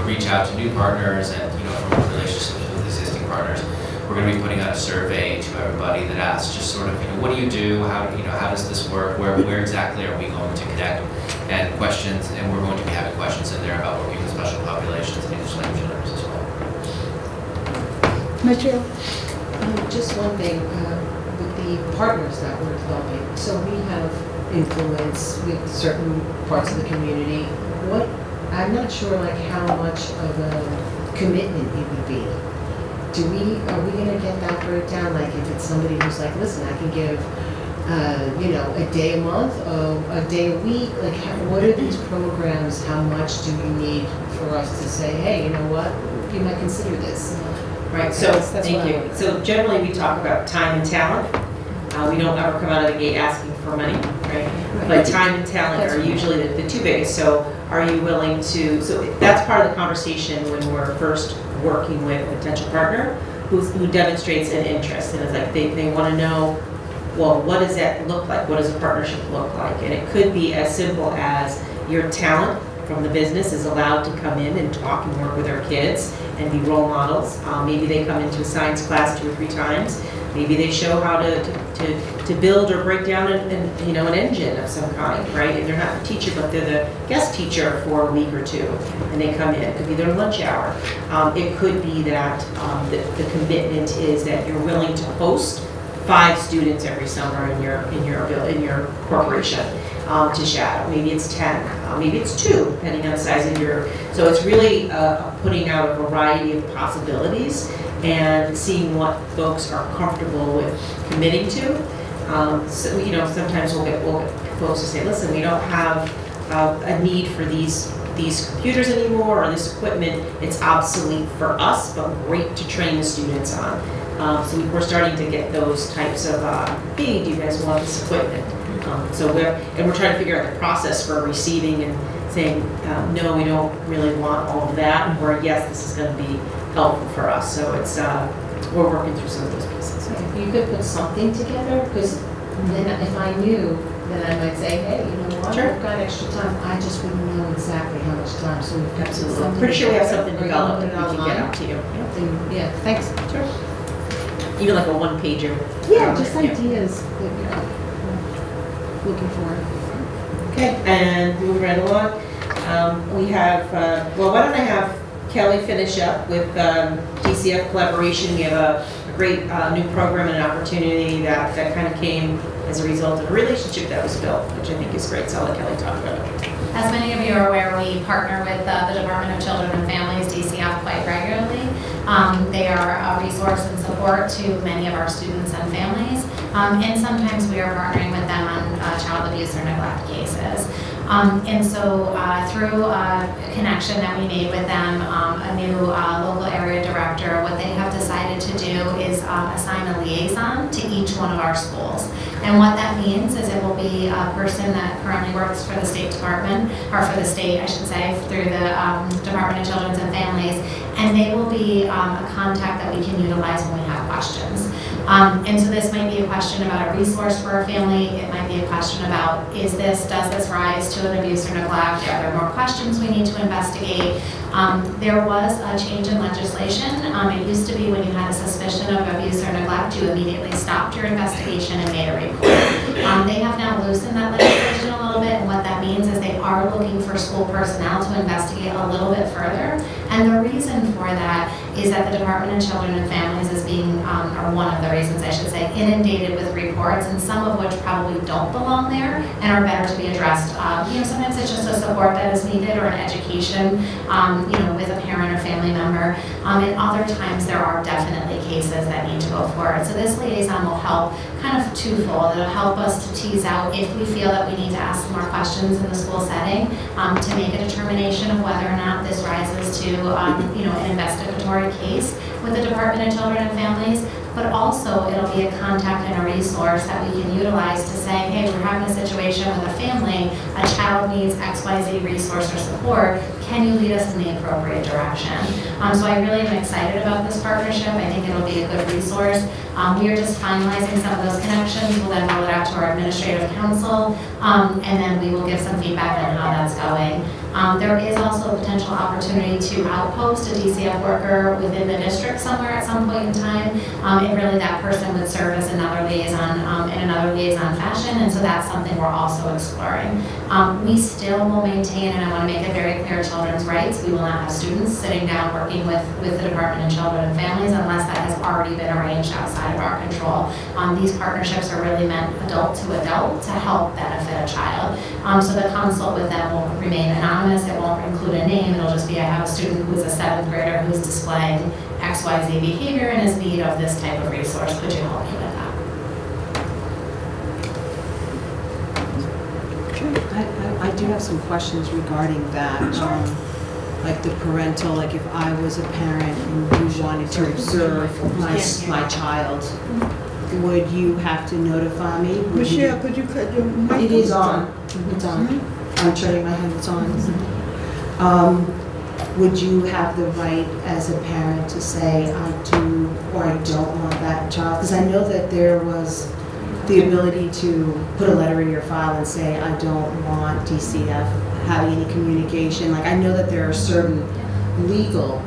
reach out to new partners and, from relationships with existing partners, we're going to be putting out a survey to everybody that asks just sort of, what do you do? How does this work? Where exactly are we going to connect? And questions, and we're going to be having questions in there about working with special populations and English language learners as well. Michelle? Just one thing, with the partners that we're developing, so we have influence with certain parts of the community. I'm not sure how much of a commitment it would be. Are we gonna get that breakdown? Like if it's somebody who's like, listen, I can give, a day a month, a day a week, what are these programs? How much do you need for us to say, hey, you know what, you might consider this? Right, so, thank you. So generally, we talk about time and talent. We don't ever come out of the gate asking for money, right? But time and talent are usually the two biggest. So are you willing to, so that's part of the conversation when we're first working with a potential partner who demonstrates an interest. And it's like they want to know, well, what does that look like? What does a partnership look like? And it could be as simple as your talent from the business is allowed to come in and talk and work with our kids and be role models. Maybe they come into a science class 2 or 3 times. Maybe they show how to build or break down an engine of some kind, right? And they're not the teacher, but they're the guest teacher for a week or 2, and they come in. It could be their lunch hour. It could be that the commitment is that you're willing to host 5 students every summer in your corporation to shadow. Maybe it's 10, maybe it's 2, depending on the size of your. So it's really putting out a variety of possibilities and seeing what folks are comfortable with committing to. Sometimes we'll get folks to say, listen, we don't have a need for these computers anymore or this equipment. It's obsolete for us, but great to train the students on. So we're starting to get those types of, hey, do you guys want this equipment? We're trying to figure out the process for receiving and saying, no, we don't really want all of that, or yes, this is going to be helpful for us. So it's we're working through some of those pieces. If you could put something together, because then if I knew, then I might say, hey, you know what, Sure. we've got extra time. I just wouldn't know exactly how much time, so we've got Absolutely. something. Pretty sure we have something together, developed or that you we can can get out to you. Then, yeah, thanks. Sure. Even like a 1-pager. Yeah, just ideas that you're looking for. Okay, and moving right along, we have, why don't I have Kelly finish up with DCF collaboration. We have a great new program and an opportunity that kind of came as a result of a relationship that was built, which I think is great. So I'll let Kelly talk about it. As many of you are aware, we partner with the Department of Children and Families, DCF, quite regularly. They are a resource and support to many of our students and families, and sometimes we are partnering with them on child abuse or neglect cases. And so through a connection that we made with them, a new local area director, what they have decided to do is assign a liaison to each one of our schools. And what that means is it will be a person that currently works for the State Department, or for the state, I should say, through the Department of Children and Families, and they will be a contact that we can utilize when we have questions. And so this might be a question about a resource for a family. It might be a question about, does this rise to an abuse or neglect? Are there more questions we need to investigate? There was a change in legislation. It used to be when you had a suspicion of abuse or neglect, you immediately stopped your investigation and made a report. They have now loosened that legislation a little bit, and what that means is they are looking for school personnel to investigate a little bit further. And the reason for that is that the Department of Children and Families is being, or one of the reasons I should say, inundated with reports, and some of which probably don't belong there and are better to be addressed. Sometimes it's just a support that is needed or an education, with a parent or family member. And other times there are definitely cases that need to go forward. So this liaison will help kind of twofold. It'll help us to tease out if we feel that we need to ask more questions in the school setting, to make a determination of whether or not this rises to, an investigatory case with the Department of Children and Families. But also it'll be a contact and a resource that we can utilize to say, hey, we're having a situation with a family, a child needs XYZ resource or support, can you lead us in the appropriate direction? So I really am excited about this partnership. I think it'll be a good resource. We are just finalizing some of those connections. We'll then roll it out to our administrative council, and then we will give some feedback on how that's going. There is also a potential opportunity to outpost a DCF worker within the district somewhere at some point in time. And really that person would serve as another liaison in another liaison fashion, and so that's something we're also exploring. We still will maintain, and I want to make it very clear, children's rights. We will not have students sitting down working with the Department of Children and Families unless that has already been arranged outside of our control. These partnerships are really meant adult to adult to help benefit a child. So the consult with them will remain anonymous. It won't include a name. It'll just be, I have a student who's a 7th grader who's displaying XYZ behavior and is in need of this type of resource. Could you help me with that? I do have some questions regarding that. Like the parental, like if I was a parent and you wanted to observe my child, would you have to notify me? Michelle, could you cut your mic? It is on. It's on. I'm turning my hand, it's on. Would you have the right as a parent to say I do or I don't want that child? Because I know that there was the ability to put a letter in your file and say I don't want DCF having any communication. Like I know that there are certain legal,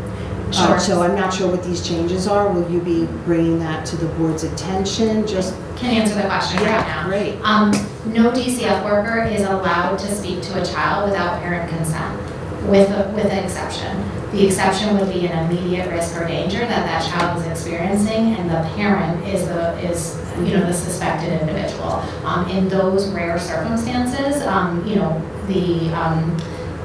so I'm not sure what these changes are. Will you be bringing that to the board's attention? Just can answer the question right now. Great. No DCF worker is allowed to speak to a child without parent consent, with an exception. The exception would be an immediate risk or danger that child is experiencing, and the parent is the suspected individual. In those rare circumstances, the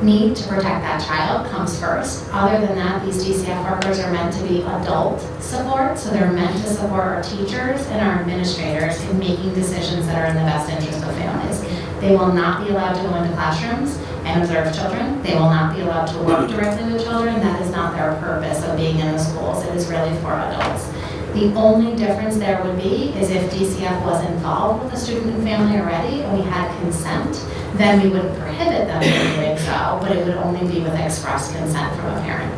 need to protect that child comes first. Other than that, these DCF workers are meant to be adult support, so they're meant to support our teachers and our administrators in making decisions that are in the best interest of families. They will not be allowed to go into classrooms and observe children. They will not be allowed to work directly with children. That is not their purpose of being in the schools. It is really for adults. The only difference there would be is if DCF was involved with the student and family already and we had consent, then we wouldn't prohibit them from doing so, but it would only be with express consent from a parent.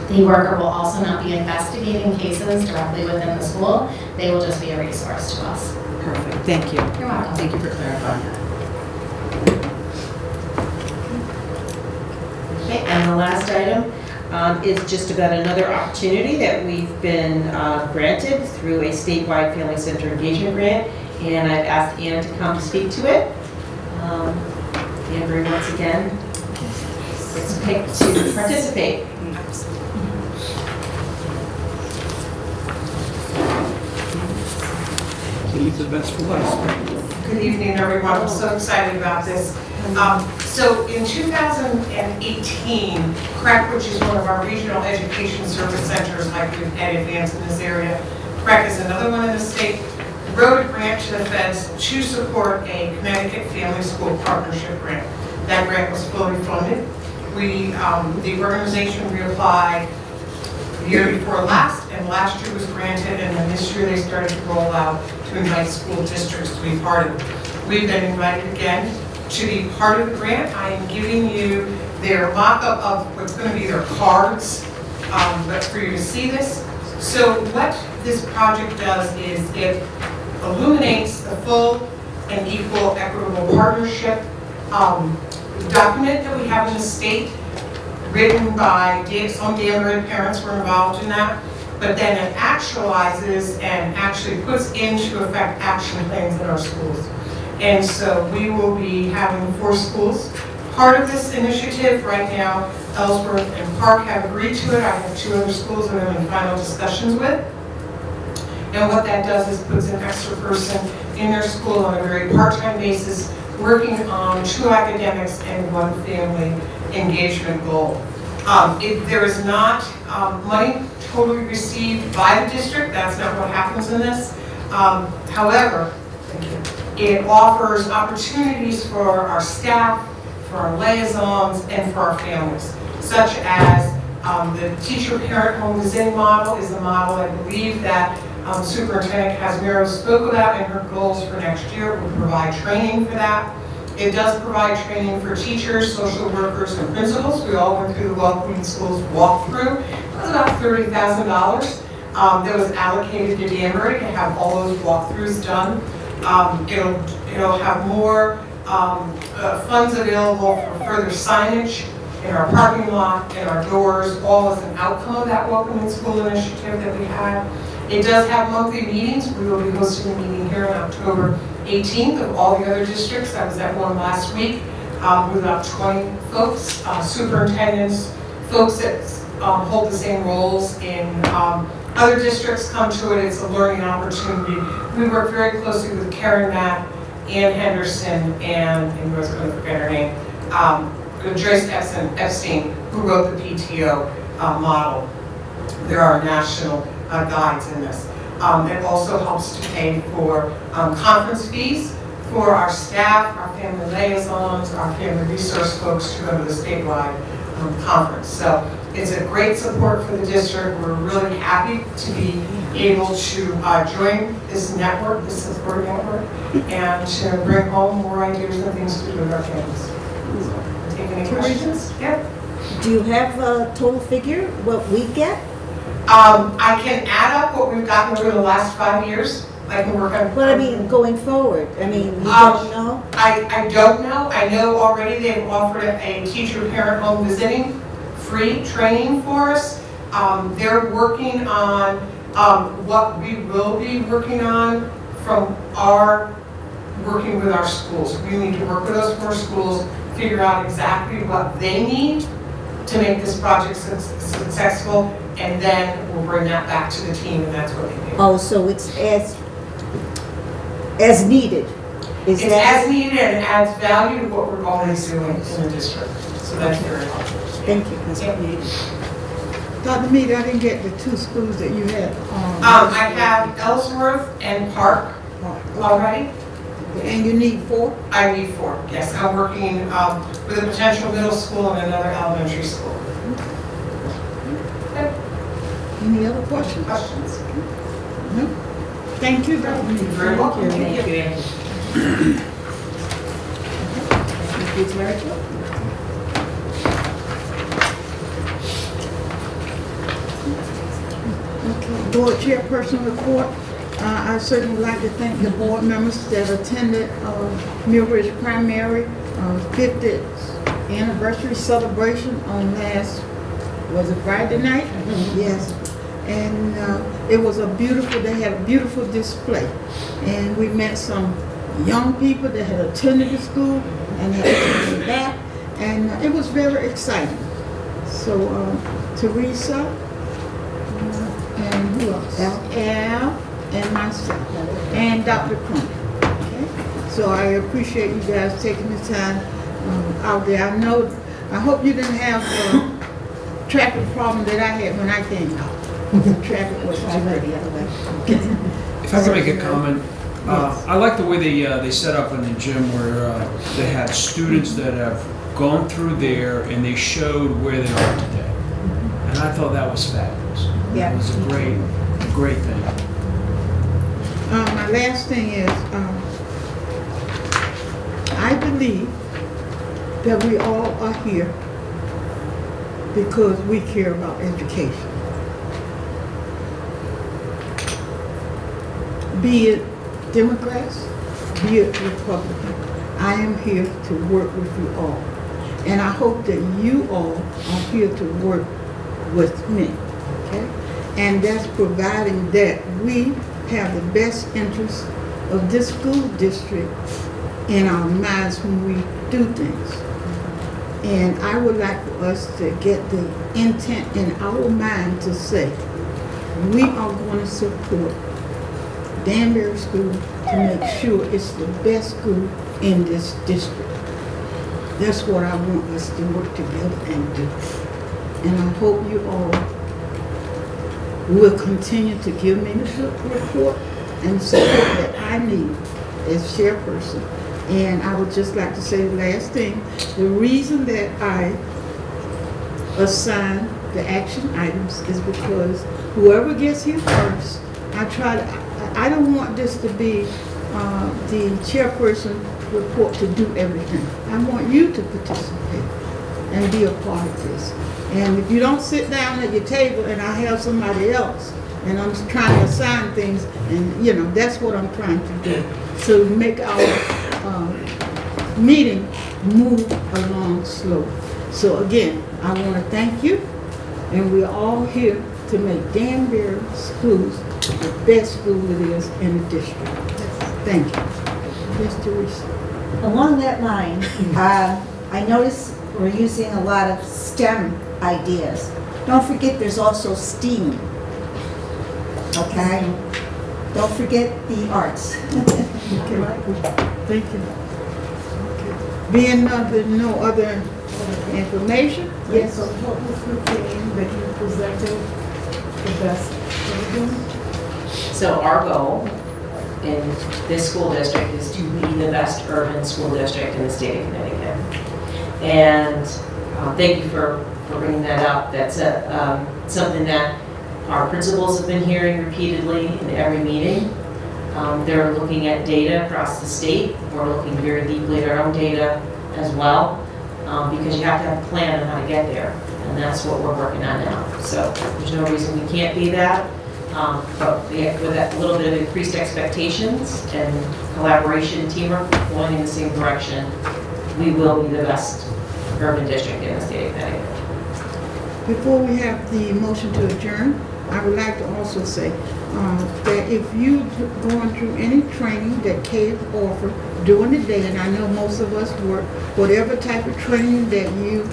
The worker will also not be investigating cases directly within the school. They will just be a resource to us. Perfect. Thank you. You're welcome. Thank you for clarifying that. Okay, and the last item is just about another opportunity that we've been granted through a statewide Family Center Engagement Grant, and I've asked Ann to come speak to it. Amber, once again, gets picked to participate. Leave the best for last. Good evening, everyone. I'm so excited about this. So in 2018, CREC, which is one of our regional education service centers, like we've had advanced in this area, CREC is another one in the state, wrote a grant to the feds to support a Connecticut Family School Partnership Grant. That grant was fully funded. The organization reapplied the year before last, and last year was granted, and then this year they started to roll out to invite school districts to be part of it. We've been invited again to be part of the grant. I am giving you their mock-up of what's going to be their cards, but for you to see this. So what this project does is it illuminates the full and equal equitable partnership document that we have in the state, written by some Danbury parents were involved in that, but then it actualizes and actually puts into effect action plans in our schools. And so we will be having 4 schools part of this initiative. Right now, Ellsworth and Park have agreed to it. I have 2 other schools that I'm in final discussions with. And what that does is puts an extra person in their school on a very part-time basis, working on 2 academics and 1 family engagement goal. There is not money totally received by the district. That's not what happens in this. However, it offers opportunities for our staff, for our liaisons, and for our families, such as the teacher-parent home visiting model is a model I believe that Superintendent Casimiro spoke about in her goals for next year. We'll provide training for that. It does provide training for teachers, social workers, and principals. We all went through the Welcoming Schools walkthrough. It was about $30,000 that was allocated to Danbury to have all those walkthroughs done. It'll have more funds available for further signage in our parking lot, in our doors, all as an outcome of that Welcoming School initiative that we have. It does have monthly meetings. We will be hosting a meeting here on October 18th of all the other districts. I was at one last week with about 20 folks, superintendents, folks that hold the same roles in other districts come to it. It's a learning opportunity. We work very closely with Karen Matt, Ann Henderson, and I was going to forget her name, Joyce Epstein, who wrote the PTO model. There are national guides in this. It also helps to pay for conference fees for our staff, our family liaisons, our family resource folks to go to the statewide conference. So it's a great support for the district. We're really happy to be able to join this network, this support network, and to bring home more ideas and things to do with our families. Take any questions? Yeah. Do you have a total figure, what we get? I can add up what we've gotten over the last 5 years. I can work on. But I mean, going forward, I mean, you don't know? I don't know. I know already they've offered a teacher-parent home visiting free training for us. They're working on what we will be working on from our working with our schools. We need to work with those 4 schools, figure out exactly what they need to make this project successful, and then we'll bring that back to the team, and that's what they do. Oh, so it's as needed? It's as needed and adds value to what we're already doing in the district. So that's very helpful. Thank you, Ms. Mead. Dr. Mead, I didn't get the 2 schools that you had. I have Ellsworth and Park already. And you need 4? I need 4, yes. I'm working with a potential middle school and another elementary school. Any other questions? No? Thank you, Dr. Mead. You're very welcome. Thank you, Ann. Ms. Rachel? Okay, board chairperson report. I certainly would like to thank the board members that attended Mill Ridge Primary 50th anniversary celebration on last, was it Friday night? Yes. And it was they had a beautiful display. And we met some young people that had attended the school and had attended back. And it was very exciting. So Teresa, and who else? Al. And myself, and Dr. Cronin. Okay? So I appreciate you guys taking the time out there. I hope you didn't have the traffic problem that I had when I came out. The traffic was already the other way. If I could make a comment, I like the way they set up in the gym where they had students that have gone through there and they showed where they are today. And I thought that was fabulous. Yeah. It was a great thing. My last thing is, I believe that we all are here because we care about education. Be it Democrats, be it Republican, I am here to work with you all. And I hope that you all are here to work with me, okay? And that's providing that we have the best interests of this school district in our minds when we do things. And I would like for us to get the intent in our mind to say, we are going to support Danbury School to make sure it's the best school in this district. That's what I want us to work together and do. And I hope you all will continue to give me the report and support that I need as chairperson. And I would just like to say the last thing, the reason that I assign the action items is because whoever gets here first, I don't want this to be the chairperson report to do everything. I want you to participate and be a part of this. And if you don't sit down at your table and I have somebody else and I'm trying to assign things, and you know, that's what I'm trying to do. So make our meeting move along slow. So again, I want to thank you, and we're all here to make Danbury Schools the best school it is in the district. Thank you. Yes, Teresa. Along that line, I notice we're using a lot of STEM ideas. Don't forget there's also STEAM. Okay? Don't forget the arts. Thank you. Being no other information? Yes, so what was the theme that you presented, the best urban? So our goal in this school district is to be the best urban school district in the state of Connecticut. And thank you for bringing that up. That's something that our principals have been hearing repeatedly in every meeting. They're looking at data across the state. We're looking very deeply at our own data as well, because you have to have a plan on how to get there. And that's what we're working on now. So there's no reason we can't be that. But with that little bit of increased expectations and collaboration, teamwork, going in the same direction, we will be the best urban district in the state of Connecticut. Before we have the motion to adjourn, I would like to also say that if you're going through any training that CAVE offer during the day, and I know most of us work, whatever type of training that you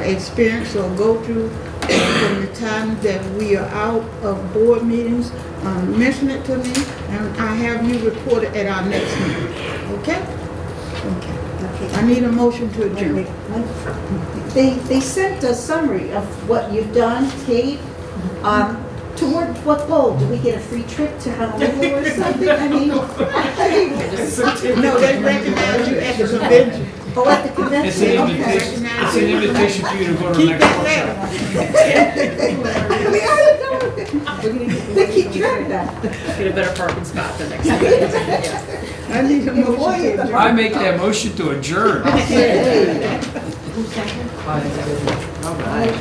experience or go through from the time that we are out of board meetings, mention it to me, and I have you report it at our next meeting. Okay? Okay. I need a motion to adjourn. They sent a summary of what you've done, Kate. Toward what goal? Do we get a free trip to Honolulu or something? I mean, no, they recognize you at the convention. Oh, at the convention? It's an invitation, it's an invitation for you to go to the next workshop. They keep track of that. Get a better parking spot the next time. I need a motion to adjourn. I make that motion to adjourn. Okay. All right.